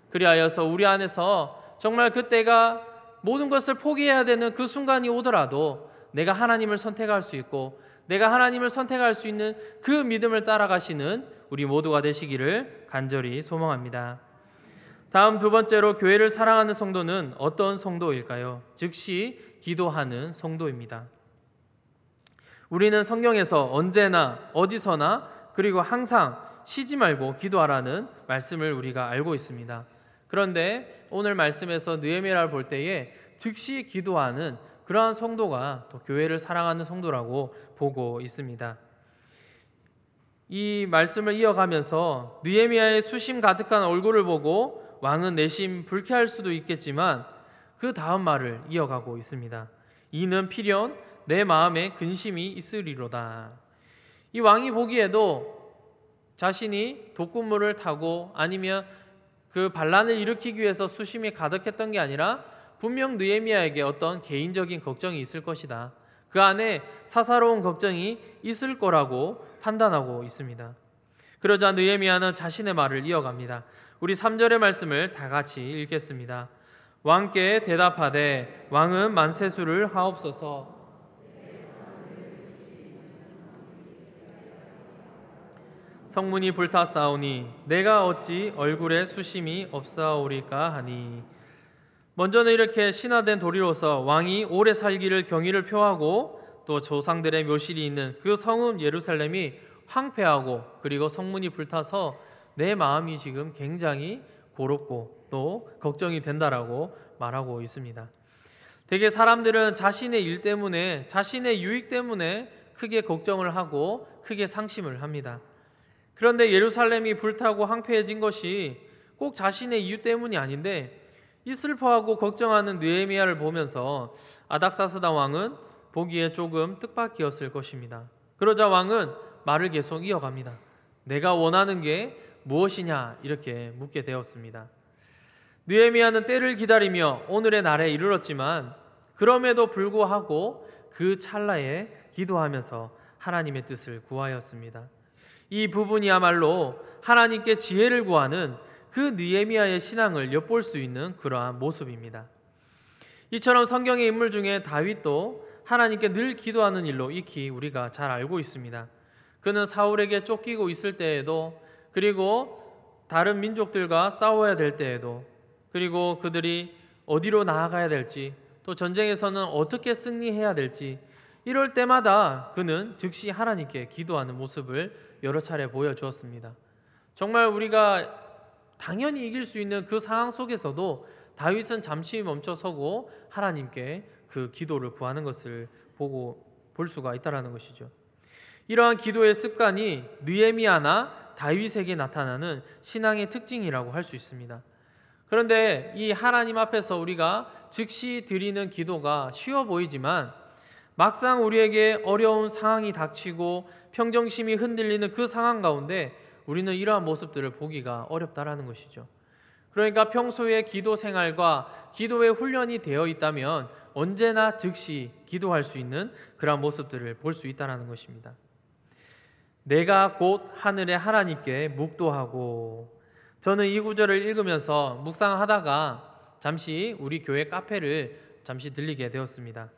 그리하여서 우리 안에서 정말 그때가 모든 것을 포기해야 되는 그 순간이 오더라도 내가 하나님을 선택할 수 있고 내가 하나님을 선택할 수 있는 그 믿음을 따라가시는 우리 모두가 되시기를 간절히 소망합니다. 다음 두 번째로 교회를 사랑하는 성도는 어떤 성도일까요? 즉시 기도하는 성도입니다. 우리는 성경에서 언제나 어디서나 그리고 항상 쉬지 말고 기도하라는 말씀을 우리가 알고 있습니다. 그런데 오늘 말씀에서 느헤미야를 볼 때에 즉시 기도하는 그러한 성도가 또 교회를 사랑하는 성도라고 보고 있습니다. 이 말씀을 이어가면서 느헤미야의 수심 가득한 얼굴을 보고 왕은 내심 불쾌할 수도 있겠지만 그 다음 말을 이어가고 있습니다. 이는 필연 내 마음에 근심이 있으리로다. 이 왕이 보기에도 자신이 독군물을 타고 아니면 그 반란을 일으키기 위해서 수심이 가득했던 게 아니라 분명 느헤미야에게 어떤 개인적인 걱정이 있을 것이다. 그 안에 사사로운 걱정이 있을 거라고 판단하고 있습니다. 그러자 느헤미야는 자신의 말을 이어갑니다. 우리 3절의 말씀을 다 같이 읽겠습니다. 왕께 대답하되 왕은 만세수를 하옵소서. 성문이 불타싸우니 내가 어찌 얼굴에 수심이 없사오리까 하니. 먼저는 이렇게 신화된 도리로서 왕이 오래 살기를 경의를 표하고 또 조상들의 묘실이 있는 그 성읍 예루살렘이 황폐하고 그리고 성문이 불타서 내 마음이 지금 굉장히 고롭고 또 걱정이 된다라고 말하고 있습니다. 대개 사람들은 자신의 일 때문에, 자신의 유익 때문에 크게 걱정을 하고 크게 상심을 합니다. 그런데 예루살렘이 불타고 황폐해진 것이 꼭 자신의 이유 때문이 아닌데, 이 슬퍼하고 걱정하는 느헤미야를 보면서 아닥사스다 왕은 보기에 조금 뜻밖이었을 것입니다. 그러자 왕은 말을 계속 이어갑니다. 내가 원하는 게 무엇이냐 이렇게 묻게 되었습니다. 느헤미야는 때를 기다리며 오늘의 날에 이르렀지만 그럼에도 불구하고 그 찰나에 기도하면서 하나님의 뜻을 구하였습니다. 이 부분이야말로 하나님께 지혜를 구하는 그 느헤미야의 신앙을 엿볼 수 있는 그러한 모습입니다. 이처럼 성경의 인물 중에 다윗도 하나님께 늘 기도하는 일로 익히 우리가 잘 알고 있습니다. 그는 사울에게 쫓기고 있을 때에도, 그리고 다른 민족들과 싸워야 될 때에도, 그리고 그들이 어디로 나아가야 될지, 또 전쟁에서는 어떻게 승리해야 될지, 이럴 때마다 그는 즉시 하나님께 기도하는 모습을 여러 차례 보여주었습니다. 정말 우리가 당연히 이길 수 있는 그 상황 속에서도 다윗은 잠시 멈춰서고 하나님께 그 기도를 구하는 것을 볼 수가 있다는 것이죠. 이러한 기도의 습관이 느헤미야나 다윗에게 나타나는 신앙의 특징이라고 할 수 있습니다. 그런데 이 하나님 앞에서 우리가 즉시 드리는 기도가 쉬워 보이지만 막상 우리에게 어려운 상황이 닥치고 평정심이 흔들리는 그 상황 가운데 우리는 이러한 모습들을 보기가 어렵다라는 것이죠. 그러니까 평소에 기도 생활과 기도의 훈련이 되어 있다면 언제나 즉시 기도할 수 있는 그러한 모습들을 볼 수 있다는 것입니다. 내가 곧 하늘의 하나님께 묵도하고, 저는 이 구절을 읽으면서 묵상하다가 잠시 우리 교회 카페를 잠시 들리게 되었습니다.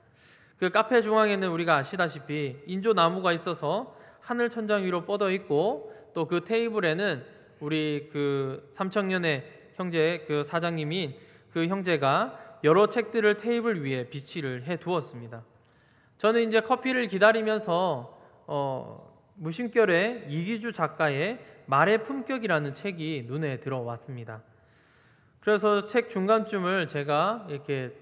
그 카페 중앙에는 우리가 아시다시피 인조나무가 있어서 하늘 천장 위로 뻗어 있고, 또 그 테이블에는 우리 그 삼청년의 형제 그 사장님인 그 형제가 여러 책들을 테이블 위에 비치를 해 두었습니다. 저는 이제 커피를 기다리면서 무심결에 이기주 작가의 말의 품격이라는 책이 눈에 들어왔습니다. 그래서 책 중간쯤을 제가 이렇게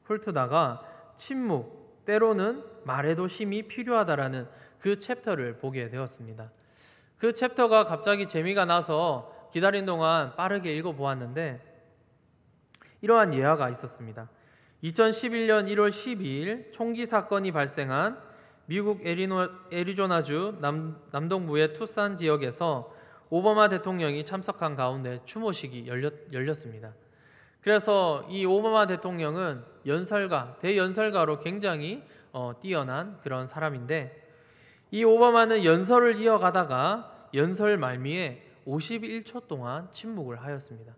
훑다가 침묵, 때로는 말에도 심이 필요하다라는 그 챕터를 보게 되었습니다. 그 챕터가 갑자기 재미가 나서 기다린 동안 빠르게 읽어보았는데 이러한 예화가 있었습니다. 2011년 1월 12일 총기 사건이 발생한 미국 애리조나주 남동부의 투싼 지역에서 오바마 대통령이 참석한 가운데 추모식이 열렸습니다. 그래서 이 오바마 대통령은 대연설가로 굉장히 뛰어난 그런 사람인데, 이 오바마는 연설을 이어가다가 연설 말미에 51초 동안 침묵을 하였습니다.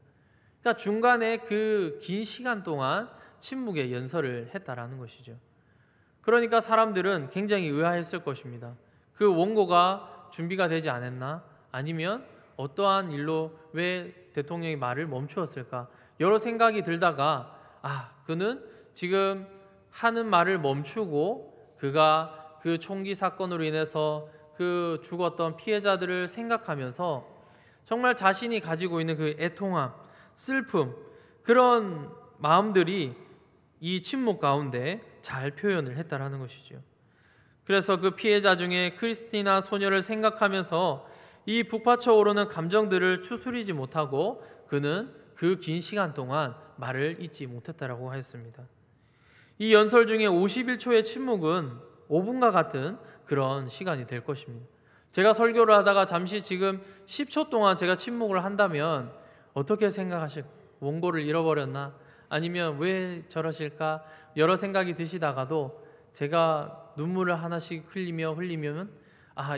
그러니까 중간에 그 긴 시간 동안 침묵의 연설을 했다라는 것이죠. 그러니까 사람들은 굉장히 의아했을 것입니다. 그 원고가 준비가 되지 않았나? 아니면 어떠한 일로 왜 대통령이 말을 멈추었을까? 여러 생각이 들다가 그는 지금 하는 말을 멈추고 그가 그 총기 사건으로 인해서 그 죽었던 피해자들을 생각하면서 정말 자신이 가지고 있는 그 애통함, 슬픔, 그런 마음들이 이 침묵 가운데 잘 표현을 했다라는 것이죠. 그래서 그 피해자 중에 크리스티나 소녀를 생각하면서 이 북받쳐 오르는 감정들을 추스리지 못하고 그는 그 긴 시간 동안 말을 잇지 못했다라고 하였습니다. 이 연설 중에 51초의 침묵은 5분과 같은 그런 시간이 될 것입니다. 제가 설교를 하다가 잠시 지금 10초 동안 제가 침묵을 한다면 어떻게 생각하실까? 원고를 잃어버렸나? 아니면 왜 저러실까? 여러 생각이 드시다가도 제가 눈물을 하나씩 흘리면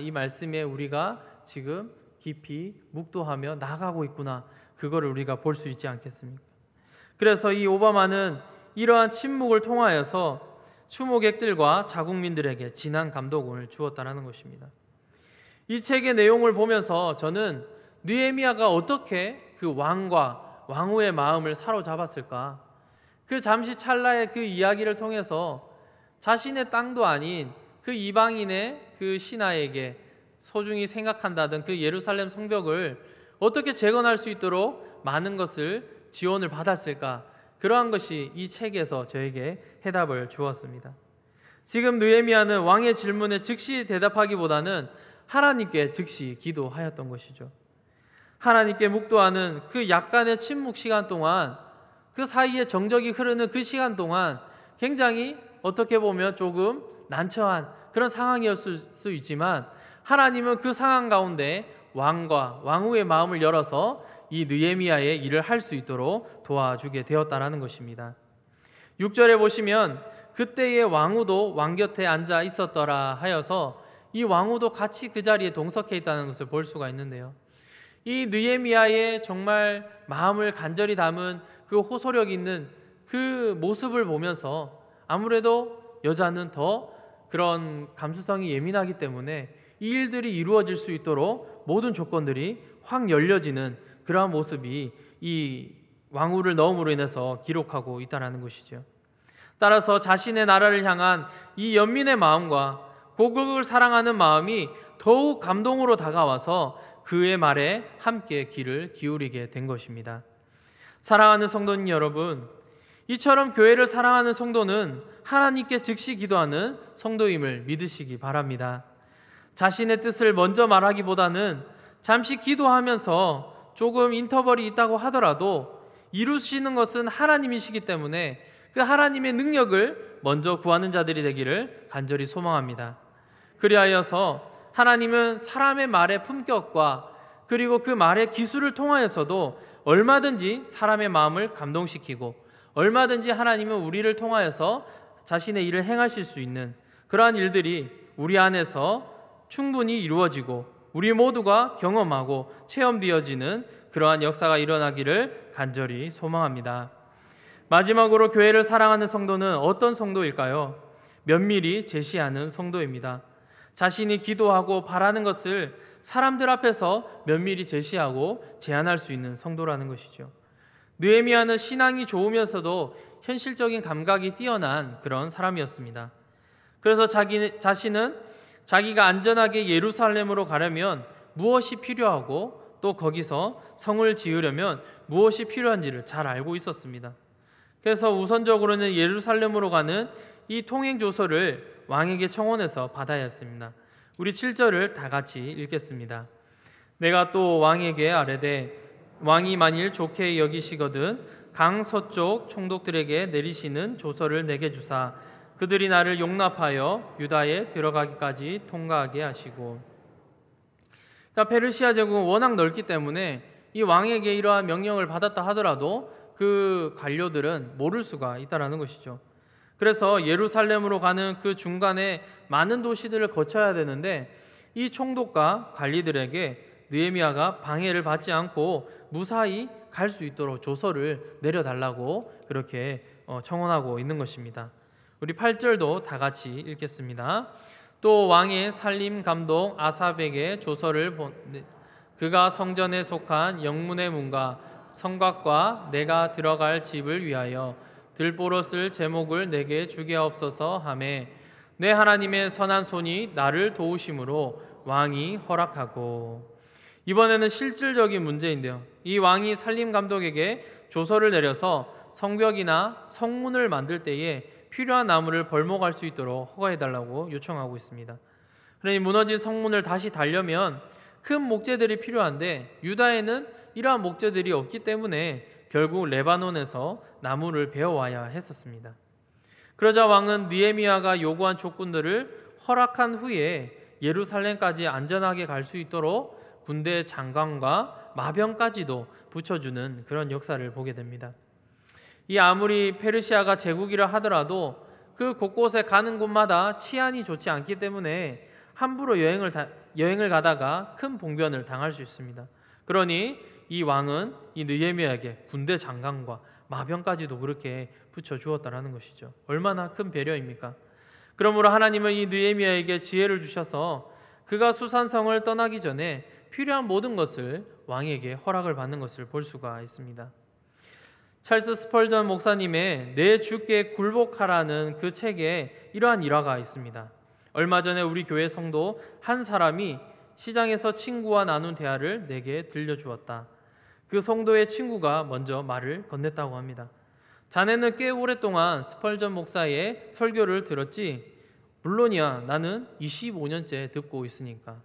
이 말씀에 우리가 지금 깊이 묵도하며 나가고 있구나, 그거를 우리가 볼 수 있지 않겠습니까? 그래서 이 오바마는 이러한 침묵을 통하여서 추모객들과 자국민들에게 진한 감동을 주었다는 것입니다. 이 책의 내용을 보면서 저는 느헤미야가 어떻게 그 왕과 왕후의 마음을 사로잡았을까? 그 잠시 찰나의 그 이야기를 통해서 자신의 땅도 아닌 그 이방인의 그 신하에게 소중히 생각한다던 그 예루살렘 성벽을 어떻게 재건할 수 있도록 많은 것을 지원을 받았을까? 그러한 것이 이 책에서 저에게 해답을 주었습니다. 지금 느헤미야는 왕의 질문에 즉시 대답하기보다는 하나님께 즉시 기도하였던 것이죠. 하나님께 묵도하는 그 약간의 침묵 시간 동안, 그 사이에 정적이 흐르는 그 시간 동안 굉장히 어떻게 보면 조금 난처한 그런 상황이었을 수 있지만, 하나님은 그 상황 가운데 왕과 왕후의 마음을 열어서 이 느헤미야의 일을 할 수 있도록 도와주게 되었다라는 것입니다. 6절에 보시면 그때의 왕후도 왕 곁에 앉아 있었더라 하여서 이 왕후도 같이 그 자리에 동석해 있다는 것을 볼 수가 있는데요. 이 느헤미야의 정말 마음을 간절히 담은 그 호소력 있는 그 모습을 보면서 아무래도 여자는 더 그런 감수성이 예민하기 때문에 이 일들이 이루어질 수 있도록 모든 조건들이 확 열려지는 그러한 모습이 이 왕후를 넣음으로 인해서 기록하고 있다는 것이죠. 따라서 자신의 나라를 향한 이 연민의 마음과 고국을 사랑하는 마음이 더욱 감동으로 다가와서 그의 말에 함께 귀를 기울이게 된 것입니다. 사랑하는 성도님 여러분, 이처럼 교회를 사랑하는 성도는 하나님께 즉시 기도하는 성도임을 믿으시기 바랍니다. 자신의 뜻을 먼저 말하기보다는 잠시 기도하면서 조금 인터벌이 있다고 하더라도 이루시는 것은 하나님이시기 때문에 그 하나님의 능력을 먼저 구하는 자들이 되기를 간절히 소망합니다. 그리하여서 하나님은 사람의 말의 품격과 그리고 그 말의 기술을 통하여서도 얼마든지 사람의 마음을 감동시키고 얼마든지 하나님은 우리를 통하여서 자신의 일을 행하실 수 있는 그러한 일들이 우리 안에서 충분히 이루어지고 우리 모두가 경험하고 체험되어지는 그러한 역사가 일어나기를 간절히 소망합니다. 마지막으로 교회를 사랑하는 성도는 어떤 성도일까요? 면밀히 제시하는 성도입니다. 자신이 기도하고 바라는 것을 사람들 앞에서 면밀히 제시하고 제안할 수 있는 성도라는 것이죠. 느헤미야는 신앙이 좋으면서도 현실적인 감각이 뛰어난 그런 사람이었습니다. 그래서 자신은 자기가 안전하게 예루살렘으로 가려면 무엇이 필요하고 또 거기서 성을 지으려면 무엇이 필요한지를 잘 알고 있었습니다. 그래서 우선적으로는 예루살렘으로 가는 이 통행조서를 왕에게 청원해서 받아야 했습니다. 우리 7절을 다 같이 읽겠습니다. 내가 또 왕에게 아뢰되 왕이 만일 좋게 여기시거든 강 서쪽 총독들에게 내리시는 조서를 내게 주사 그들이 나를 용납하여 유다에 들어가기까지 통과하게 하시고. 그러니까 페르시아 제국은 워낙 넓기 때문에 이 왕에게 이러한 명령을 받았다 하더라도 그 관료들은 모를 수가 있다라는 것이죠. 그래서 예루살렘으로 가는 그 중간에 많은 도시들을 거쳐야 되는데 이 총독과 관리들에게 느헤미야가 방해를 받지 않고 무사히 갈 수 있도록 조서를 내려달라고 그렇게 청원하고 있는 것입니다. 우리 8절도 다 같이 읽겠습니다. 또 왕의 살림 감독 아삽에게 조서를 그가 성전에 속한 영문의 문과 성곽과 내가 들어갈 집을 위하여 들보로 쓸 제목을 내게 주게 하옵소서 하매 내 하나님의 선한 손이 나를 도우심으로 왕이 허락하고. 이번에는 실질적인 문제인데요. 이 왕이 살림 감독에게 조서를 내려서 성벽이나 성문을 만들 때에 필요한 나무를 벌목할 수 있도록 허가해달라고 요청하고 있습니다. 그러니 무너진 성문을 다시 달려면 큰 목재들이 필요한데 유다에는 이러한 목재들이 없기 때문에 결국 레바논에서 나무를 베어와야 했었습니다. 그러자 왕은 느헤미야가 요구한 조건들을 허락한 후에 예루살렘까지 안전하게 갈 수 있도록 군대 장관과 마병까지도 붙여주는 그런 역사를 보게 됩니다. 이 아무리 페르시아가 제국이라 하더라도 그 곳곳에 가는 곳마다 치안이 좋지 않기 때문에 함부로 여행을 가다가 큰 봉변을 당할 수 있습니다. 그러니 이 왕은 이 느헤미야에게 군대 장관과 마병까지도 그렇게 붙여주었다라는 것이죠. 얼마나 큰 배려입니까? 그러므로 하나님은 이 느헤미야에게 지혜를 주셔서 그가 수산성을 떠나기 전에 필요한 모든 것을 왕에게 허락을 받는 것을 볼 수가 있습니다. 찰스 스펄전 목사님의 내 주께 굴복하라는 그 책에 이러한 일화가 있습니다. 얼마 전에 우리 교회 성도 한 사람이 시장에서 친구와 나눈 대화를 내게 들려주었다. 그 성도의 친구가 먼저 말을 건넸다고 합니다. 자네는 꽤 오랫동안 스펄전 목사의 설교를 들었지? 물론이야. 나는 25년째 듣고 있으니까.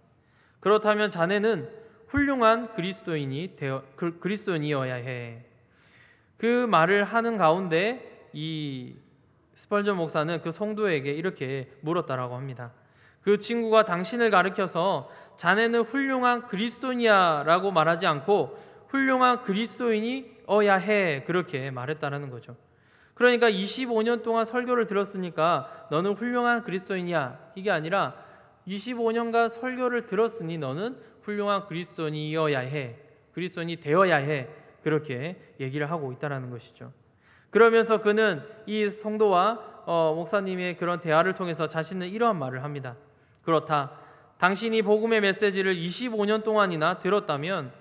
그렇다면 자네는 훌륭한 그리스도인이어야 해. 그 말을 하는 가운데 이 스펄전 목사는 그 성도에게 이렇게 물었다라고 합니다. 그 친구가 당신을 가리켜서 자네는 훌륭한 그리스도인이야라고 말하지 않고 훌륭한 그리스도인이어야 해 그렇게 말했다라는 거죠. 그러니까 25년 동안 설교를 들었으니까 너는 훌륭한 그리스도인이야 이게 아니라 25년간 설교를 들었으니 너는 훌륭한 그리스도인이어야 해, 그리스도인이 되어야 해 그렇게 얘기를 하고 있다는 것이죠. 그러면서 그는 이 성도와 목사님의 그런 대화를 통해서 자신은 이러한 말을 합니다. 그렇다. 당신이 복음의 메시지를 25년 동안이나 들었다면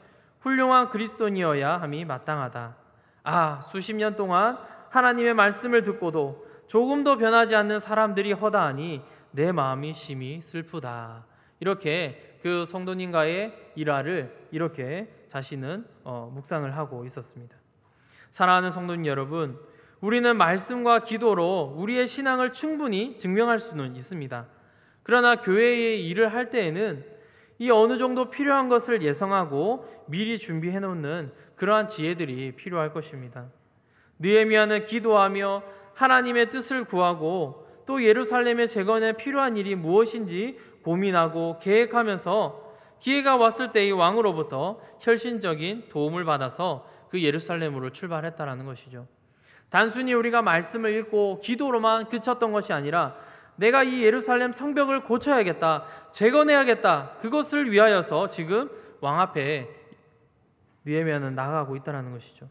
훌륭한 그리스도인이어야 함이 마땅하다. 수십 년 동안 하나님의 말씀을 듣고도 조금도 변하지 않는 사람들이 허다하니 내 마음이 심히 슬프다. 이렇게 그 성도님과의 일화를 이렇게 자신은 묵상을 하고 있었습니다. 사랑하는 성도님 여러분, 우리는 말씀과 기도로 우리의 신앙을 충분히 증명할 수는 있습니다. 그러나 교회의 일을 할 때에는 이 어느 정도 필요한 것을 예상하고 미리 준비해 놓는 그러한 지혜들이 필요할 것입니다. 느헤미야는 기도하며 하나님의 뜻을 구하고 또 예루살렘의 재건에 필요한 일이 무엇인지 고민하고 계획하면서 기회가 왔을 때 이 왕으로부터 혈신적인 도움을 받아서 그 예루살렘으로 출발했다라는 것이죠. 단순히 우리가 말씀을 읽고 기도로만 그쳤던 것이 아니라 내가 이 예루살렘 성벽을 고쳐야겠다, 재건해야겠다, 그것을 위하여서 지금 왕 앞에 느헤미야는 나아가고 있다는 것이죠.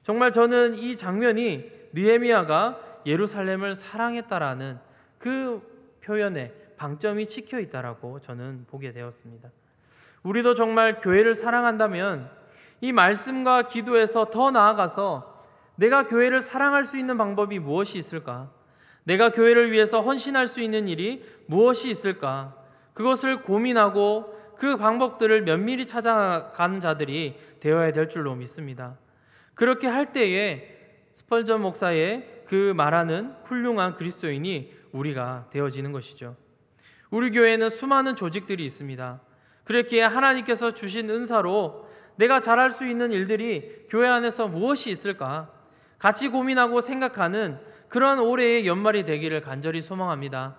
정말 저는 이 장면이 느헤미야가 예루살렘을 사랑했다라는 그 표현에 방점이 찍혀 있다라고 저는 보게 되었습니다. 우리도 정말 교회를 사랑한다면 이 말씀과 기도에서 더 나아가서 내가 교회를 사랑할 수 있는 방법이 무엇이 있을까? 내가 교회를 위해서 헌신할 수 있는 일이 무엇이 있을까? 그것을 고민하고 그 방법들을 면밀히 찾아가는 자들이 되어야 될 줄로 믿습니다. 그렇게 할 때에 스펄전 목사의 그 말하는 훌륭한 그리스도인이 우리가 되어지는 것이죠. 우리 교회에는 수많은 조직들이 있습니다. 그렇기에 하나님께서 주신 은사로 내가 잘할 수 있는 일들이 교회 안에서 무엇이 있을까? 같이 고민하고 생각하는 그런 올해의 연말이 되기를 간절히 소망합니다.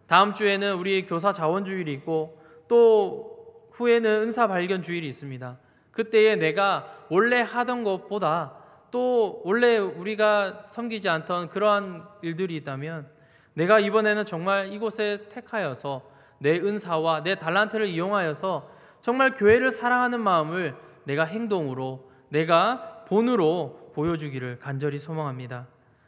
다음 주에는 우리 교사 자원주일이 있고 또 후에는 은사 발견 주일이 있습니다. 그때에 내가 원래 하던 것보다 또 원래 우리가 섬기지 않던 그러한 일들이 있다면 내가 이번에는 정말 이곳에 택하여서 내 은사와 내 달란트를 이용하여서 정말 교회를 사랑하는 마음을 내가 행동으로, 내가 본으로 보여주기를 간절히 소망합니다.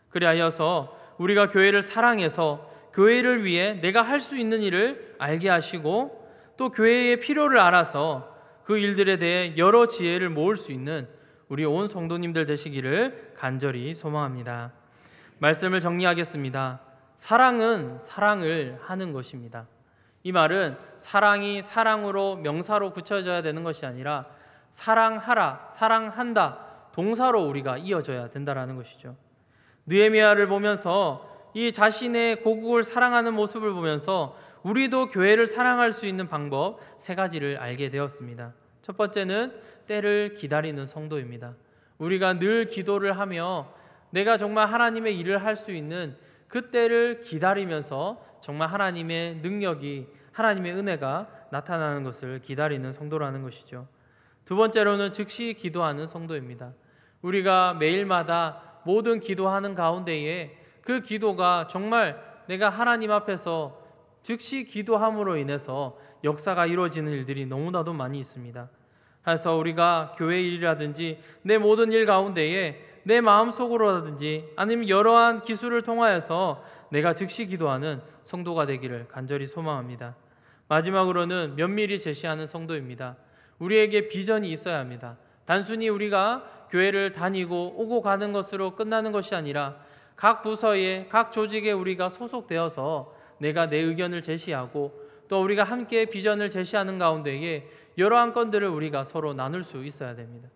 그리하여서 우리가 교회를 사랑해서 교회를 위해 내가 할 수 있는 일을 알게 하시고 또 교회의 필요를 알아서 그 일들에 대해 여러 지혜를 모을 수 있는 우리 온 성도님들 되시기를 간절히 소망합니다. 말씀을 정리하겠습니다. 사랑은 사랑을 하는 것입니다. 이 말은 사랑이 사랑으로 명사로 굳혀져야 되는 것이 아니라 사랑하라, 사랑한다 동사로 우리가 이어져야 된다라는 것이죠. 느헤미야를 보면서 이 자신의 고국을 사랑하는 모습을 보면서 우리도 교회를 사랑할 수 있는 방법 3가지를 알게 되었습니다. 첫 번째는 때를 기다리는 성도입니다. 우리가 늘 기도를 하며 내가 정말 하나님의 일을 할 수 있는 그 때를 기다리면서 정말 하나님의 능력이, 하나님의 은혜가 나타나는 것을 기다리는 성도라는 것이죠. 두 번째로는 즉시 기도하는 성도입니다. 우리가 매일마다 모든 기도하는 가운데에 그 기도가 정말 내가 하나님 앞에서 즉시 기도함으로 인해서 역사가 이루어지는 일들이 너무나도 많이 있습니다. 그래서 우리가 교회 일이라든지 내 모든 일 가운데에 내 마음속으로라든지 아니면 여러한 기술을 통하여서 내가 즉시 기도하는 성도가 되기를 간절히 소망합니다. 마지막으로는 면밀히 제시하는 성도입니다. 우리에게 비전이 있어야 합니다. 단순히 우리가 교회를 다니고 오고 가는 것으로 끝나는 것이 아니라 각 부서에 각 조직에 우리가 소속되어서 내가 내 의견을 제시하고 또 우리가 함께 비전을 제시하는 가운데에 여러한 건들을 우리가 서로 나눌 수 있어야 됩니다.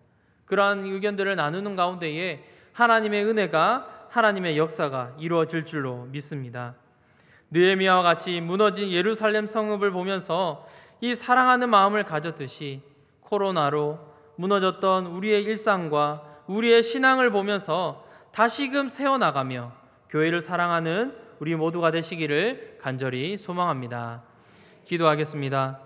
그러한 의견들을 나누는 가운데에 하나님의 은혜가 하나님의 역사가 이루어질 줄로 믿습니다. 느헤미야와 같이 무너진 예루살렘 성읍을 보면서 이 사랑하는 마음을 가졌듯이 코로나로 무너졌던 우리의 일상과 우리의 신앙을 보면서 다시금 세워나가며 교회를 사랑하는 우리 모두가 되시기를 간절히 소망합니다. 기도하겠습니다.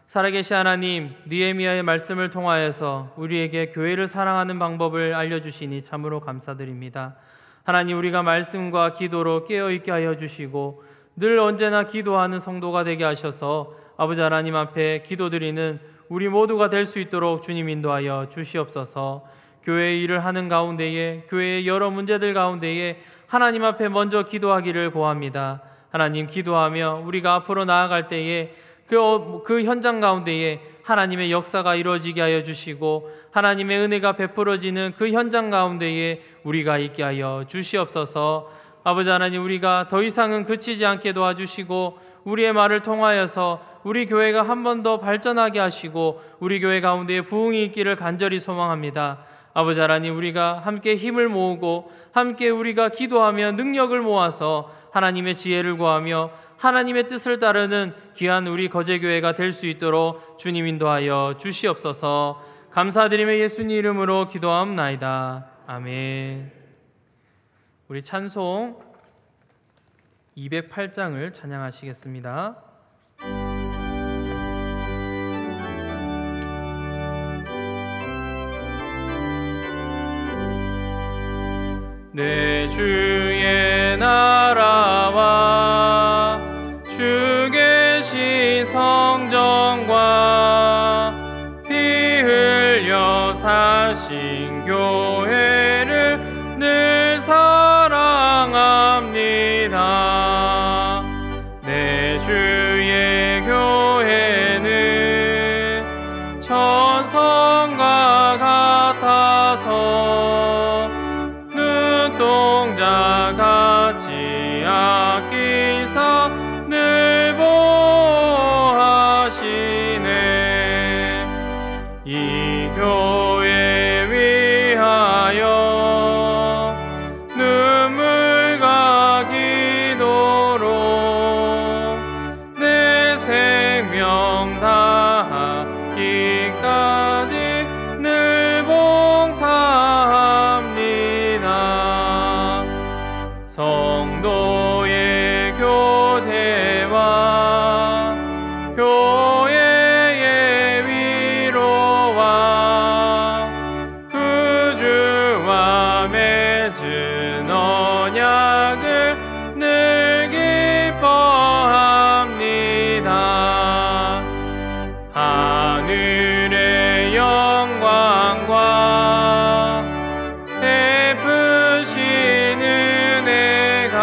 살아계신 하나님, 느헤미야의 말씀을 통하여서 우리에게 교회를 사랑하는 방법을 알려주시니 참으로 감사드립니다. 하나님, 우리가 말씀과 기도로 깨어있게 하여 주시고 늘 언제나 기도하는 성도가 되게 하셔서 아버지 하나님 앞에 기도드리는 우리 모두가 될 수 있도록 주님 인도하여 주시옵소서. 교회의 일을 하는 가운데에 교회의 여러 문제들 가운데에 하나님 앞에 먼저 기도하기를 고합니다. 하나님, 기도하며 우리가 앞으로 나아갈 때에 그 현장 가운데에 하나님의 역사가 이루어지게 하여 주시고 하나님의 은혜가 베풀어지는 그 현장 가운데에 우리가 있게 하여 주시옵소서. 아버지 하나님, 우리가 더 이상은 그치지 않게 도와주시고 우리의 말을 통하여서 우리 교회가 한 번 더 발전하게 하시고 우리 교회 가운데에 부흥이 있기를 간절히 소망합니다. 아버지 하나님, 우리가 함께 힘을 모으고 함께 우리가 기도하며 능력을 모아서 하나님의 지혜를 구하며 하나님의 뜻을 따르는 귀한 우리 거제교회가 될 수 있도록 주님 인도하여 주시옵소서. 감사드리며 예수님 이름으로 기도하옵나이다. 아멘. 우리 찬송 208장을 찬양하시겠습니다. 내 주의 나라와 주 계신 성전과 피 흘려 사신 교회를 늘 사랑합니다. 내 주의 교회는 천성과 같아서 눈동자 같이 아끼사 늘 보호하시네. 이 교회 위하여 눈물과 기도로 내 생명 다하기까지 늘 봉사합니다. 성도의 교제와 교회의 위로와 구주와 맺은 언약을 늘 기뻐합니다. 하늘의 영광과 베푸신 은혜가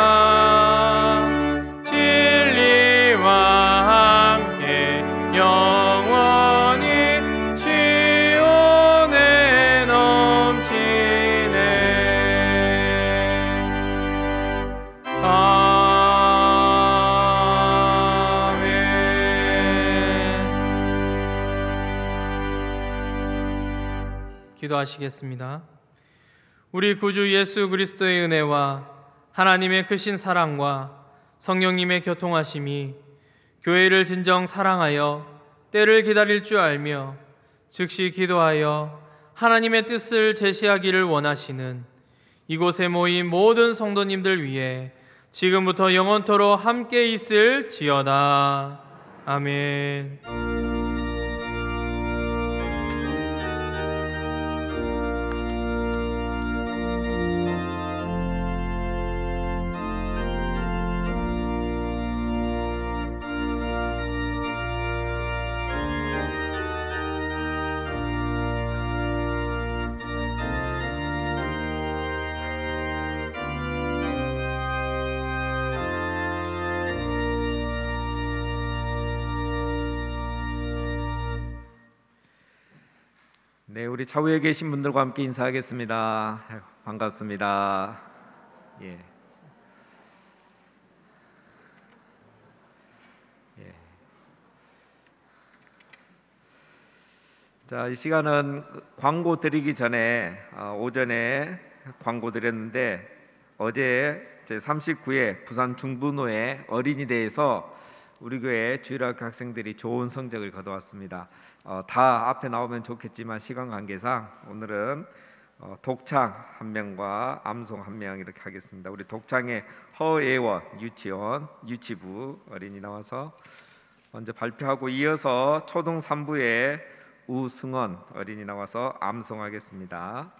진리와 함께 영원히 시온에 넘치네. 아멘. 기도하시겠습니다. 우리 구주 예수 그리스도의 은혜와 하나님의 크신 사랑과 성령님의 교통하심이 교회를 진정 사랑하여 때를 기다릴 줄 알며 즉시 기도하여 하나님의 뜻을 제시하기를 원하시는 이곳에 모인 모든 성도님들 위해 지금부터 영원토록 함께 있을지어다. 아멘. 네, 우리 좌우에 계신 분들과 함께 인사하겠습니다. 반갑습니다. 예. 예. 자, 이 시간은 광고 드리기 전에 오전에 광고 드렸는데 어제 제 39회 부산 중부노회 어린이대회에서 우리 교회 주일학교 학생들이 좋은 성적을 거둬왔습니다. 다 앞에 나오면 좋겠지만 시간 관계상 오늘은 독창 한 명과 암송 한 명 이렇게 하겠습니다. 우리 독창의 허예원 유치원 유치부 어린이 나와서 먼저 발표하고 이어서 초등 3부의 우승원 어린이 나와서 암송하겠습니다.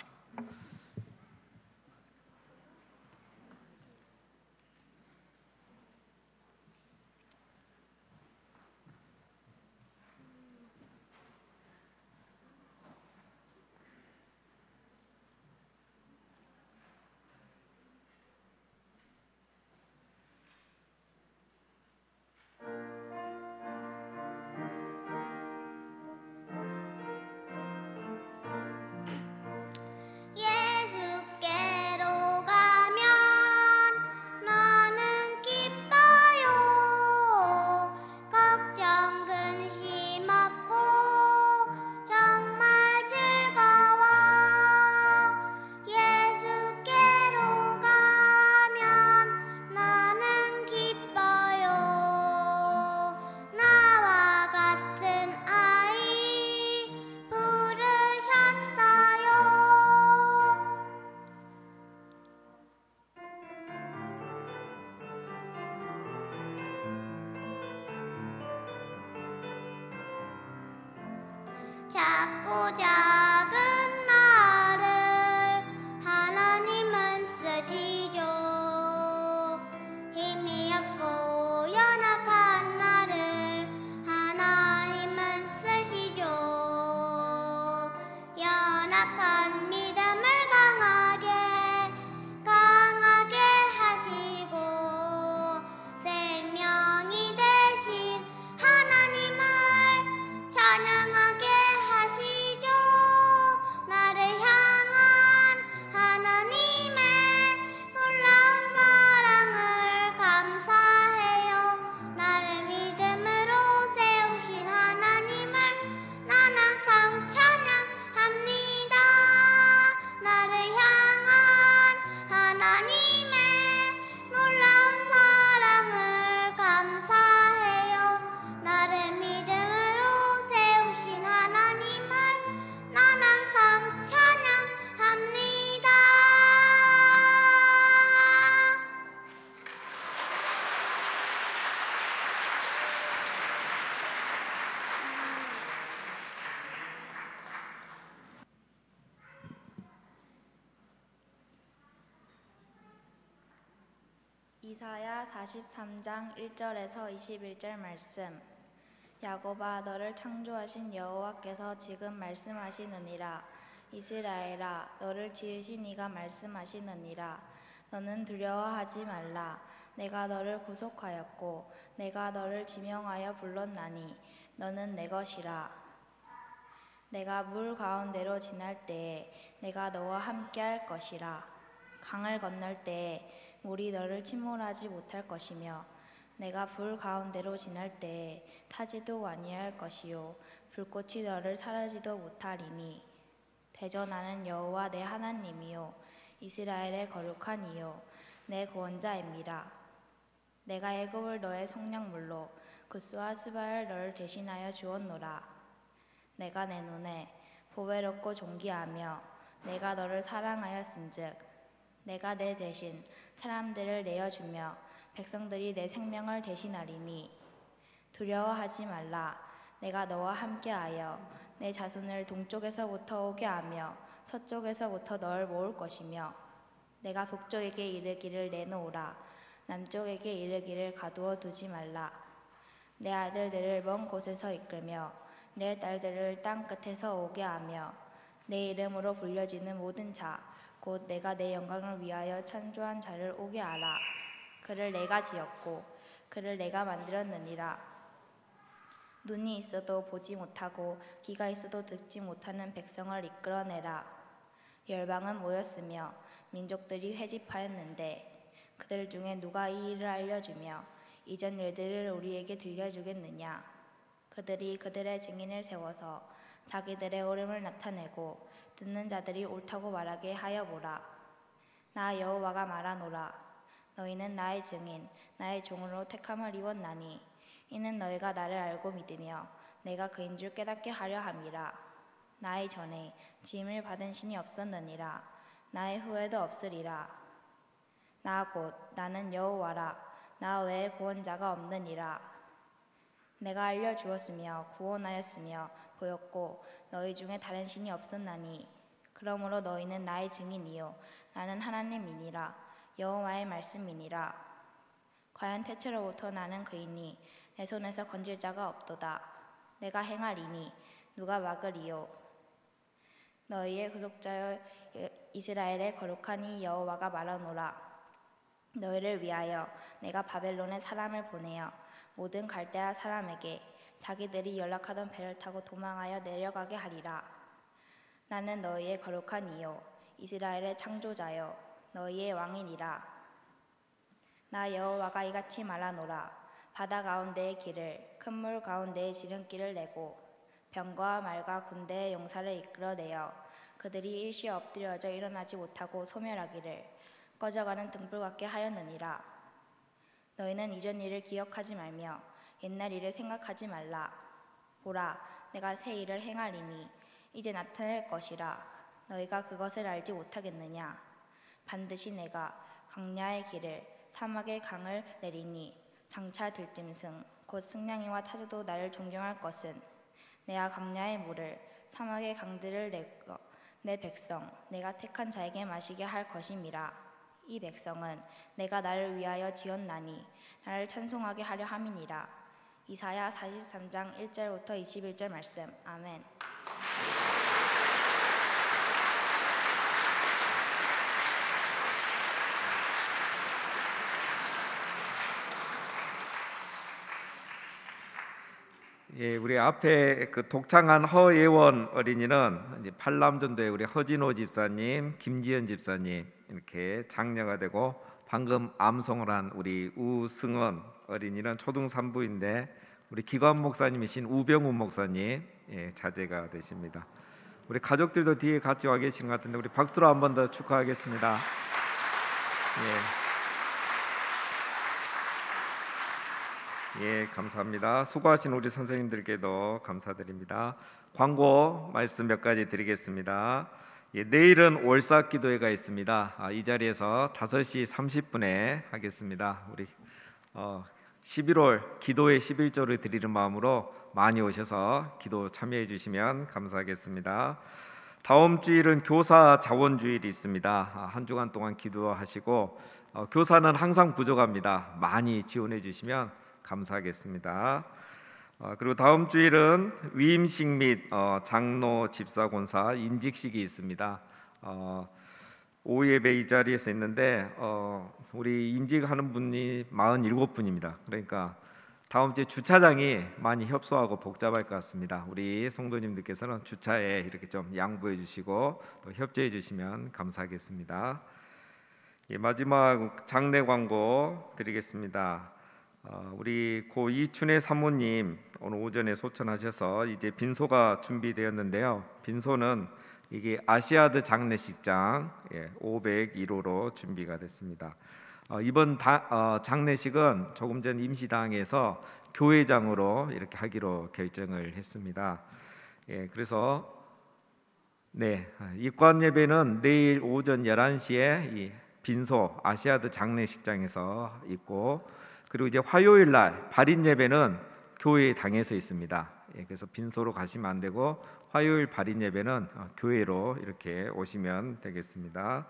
작고 작은 나를 하나님은 쓰시죠. 힘이 없고 연약한 나를 하나님은 쓰시죠. 연약한 믿음을 강하게 하시고 생명이 되신 하나님을 찬양하게 하시죠. 나를 향한 하나님의 놀라운 사랑을 감사해요. 나를 믿음으로 세우신 하나님을 난 항상 찬양합니다. 나를 향한 하나님의 놀라운 사랑을 감사해요. 나를 믿음으로 세우신 하나님을 난 항상 찬양합니다. 이사야 43장 1절에서 21절 말씀. 야곱아, 너를 창조하신 여호와께서 지금 말씀하시느니라. 이스라엘아, 너를 지으신 이가 말씀하시느니라. 너는 두려워하지 말라. 내가 너를 구속하였고 내가 너를 지명하여 불렀나니 너는 내 것이라. 내가 물 가운데로 지날 때에 내가 너와 함께할 것이라. 강을 건널 때에 물이 너를 침몰하지 못할 것이며 내가 불 가운데로 지날 때에 타지도 아니할 것이요 불꽃이 너를 사르지도 못하리니 대전하는 여호와 내 하나님이요 이스라엘의 거룩한 이요 내 구원자임이라. 내가 애굽을 너의 속량물로 구스와 스바를 너를 대신하여 주었노라. 내가 내 눈에 보배롭고 존귀하며 내가 너를 사랑하였은즉 내가 내 대신 사람들을 내어주며 백성들이 내 생명을 대신하리니 두려워하지 말라. 내가 너와 함께하여 내 자손을 동쪽에서부터 오게 하며 서쪽에서부터 너를 모을 것이며 내가 북쪽에게 이르기를 내놓으라. 남쪽에게 이르기를 가두어 두지 말라. 내 아들들을 먼 곳에서 이끌며 내 딸들을 땅 끝에서 오게 하며 내 이름으로 불려지는 모든 자 곧 내가 내 영광을 위하여 창조한 자를 오게 하라. 그를 내가 지었고 그를 내가 만들었느니라. 눈이 있어도 보지 못하고 귀가 있어도 듣지 못하는 백성을 이끌어내라. 열방은 모였으며 민족들이 회집하였는데 그들 중에 누가 이 일을 알려주며 이전 일들을 우리에게 들려주겠느냐. 그들이 그들의 증인을 세워서 자기들의 옳음을 나타내고 듣는 자들이 옳다고 말하게 하여 보라. 나 여호와가 말하노라. 너희는 나의 증인, 나의 종으로 택함을 입었나니 이는 너희가 나를 알고 믿으며 내가 그인 줄 깨닫게 하려 함이라. 나의 전에 지음을 받은 신이 없었느니라. 나의 후에도 없으리라. 나 곧 나는 여호와라. 나 외에 구원자가 없느니라. 내가 알려주었으며 구원하였으며 보였고 너희 중에 다른 신이 없었나니 그러므로 너희는 나의 증인이요 나는 하나님이니라. 여호와의 말씀이니라. 과연 태초로부터 나는 그이니 내 손에서 건질 자가 없도다. 내가 행하리니 누가 막으리요. 너희의 구속자여 이스라엘의 거룩한 이 여호와가 말하노라. 너희를 위하여 내가 바벨론에 사람을 보내어 모든 갈대아 사람에게 자기들이 연락하던 배를 타고 도망하여 내려가게 하리라. 나는 너희의 거룩한 이요 이스라엘의 창조자여 너희의 왕이니라. 나 여호와가 이같이 말하노라. 바다 가운데의 길을 큰 물 가운데의 지름길을 내고 병과 말과 군대의 용사를 이끌어내어 그들이 일시에 엎드려져 일어나지 못하고 소멸하기를 꺼져가는 등불 같게 하였느니라. 너희는 이전 일을 기억하지 말며 옛날 일을 생각하지 말라. 보라, 내가 새 일을 행하리니 이제 나타낼 것이라. 너희가 그것을 알지 못하겠느냐. 반드시 내가 광야의 길을 사막의 강을 내리니 장차 들짐승 곧 승냥이와 타조도 나를 존경할 것은 내가 광야의 물을 사막의 강들을 내고 내 백성 내가 택한 자에게 마시게 할 것임이라. 이 백성은 내가 나를 위하여 지었나니 나를 찬송하게 하려 함이니라. 이사야 43장 1절부터 21절 말씀. 아멘. 예, 우리 앞에 그 독창한 허예원 어린이는 이제 팔남전도의 우리 허진호 집사님, 김지연 집사님 이렇게 장녀가 되고 방금 암송을 한 우리 우승원 어린이는 초등 3부인데 우리 기관 목사님이신 우병훈 목사님 자제가 되십니다. 우리 가족들도 뒤에 같이 와 계신 것 같은데 우리 박수로 한 번 더 축하하겠습니다. 예, 감사합니다. 수고하신 우리 선생님들께도 감사드립니다. 광고 말씀 몇 가지 드리겠습니다. 내일은 월삭 기도회가 있습니다. 이 자리에서 5시 30분에 하겠습니다. 우리 11월 기도회 11조를 드리는 마음으로 많이 오셔서 기도 참여해 주시면 감사하겠습니다. 다음 주일은 교사 자원주일이 있습니다. 한 주간 동안 기도하시고 교사는 항상 부족합니다. 많이 지원해 주시면 감사하겠습니다. 그리고 다음 주일은 위임식 및 장로 집사 권사 인직식이 있습니다. 오후 예배 이 자리에서 있는데 우리 임직하는 분이 47분입니다. 그러니까 다음 주에 주차장이 많이 협소하고 복잡할 것 같습니다. 우리 성도님들께서는 주차에 이렇게 좀 양보해 주시고 또 협조해 주시면 감사하겠습니다. 마지막 장례 광고 드리겠습니다. 우리 고 이춘혜 사모님 오늘 오전에 소천하셔서 이제 빈소가 준비되었는데요. 빈소는 이게 아시아드 장례식장 501호로 준비가 됐습니다. 이번 장례식은 조금 전 임시당에서 교회장으로 이렇게 하기로 결정을 했습니다. 그래서 입관 예배는 내일 오전 11시에 이 빈소 아시아드 장례식장에서 있고 그리고 이제 화요일 날 발인 예배는 교회 당에서 있습니다. 그래서 빈소로 가시면 안 되고 화요일 발인 예배는 교회로 이렇게 오시면 되겠습니다.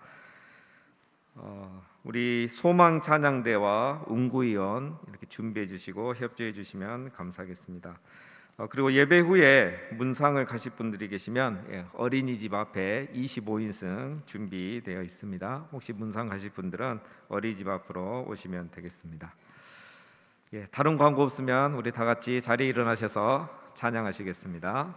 우리 소망 찬양대와 운구위원 이렇게 준비해 주시고 협조해 주시면 감사하겠습니다. 그리고 예배 후에 문상을 가실 분들이 계시면 어린이집 앞에 25인승 준비되어 있습니다. 혹시 문상 가실 분들은 어린이집 앞으로 오시면 되겠습니다. 예, 다른 광고 없으면 우리 다 같이 자리에 일어나셔서 찬양하시겠습니다.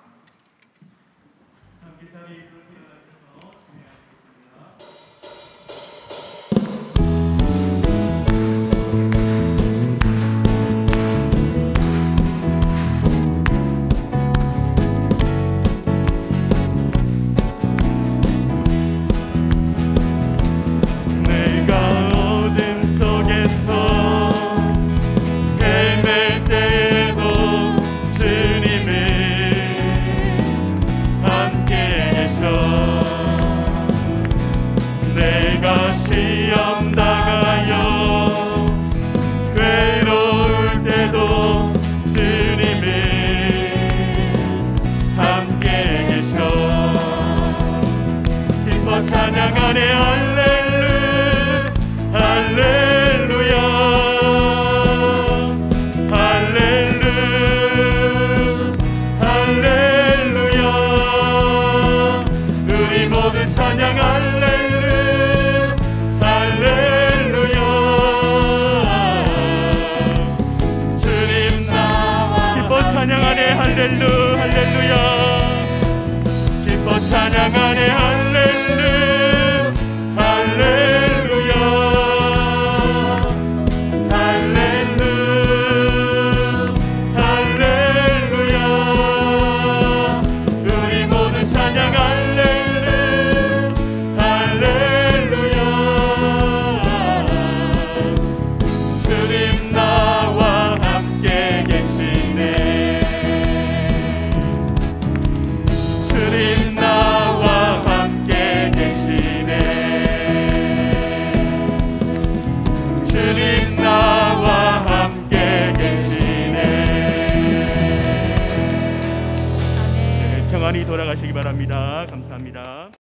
찬양하네 할렐루야 할렐루야 우리 모두 찬양 할렐루야 주님 나와 기뻐 찬양하네 할렐루야 기뻐 찬양하네 돌아가시기 바랍니다. 감사합니다.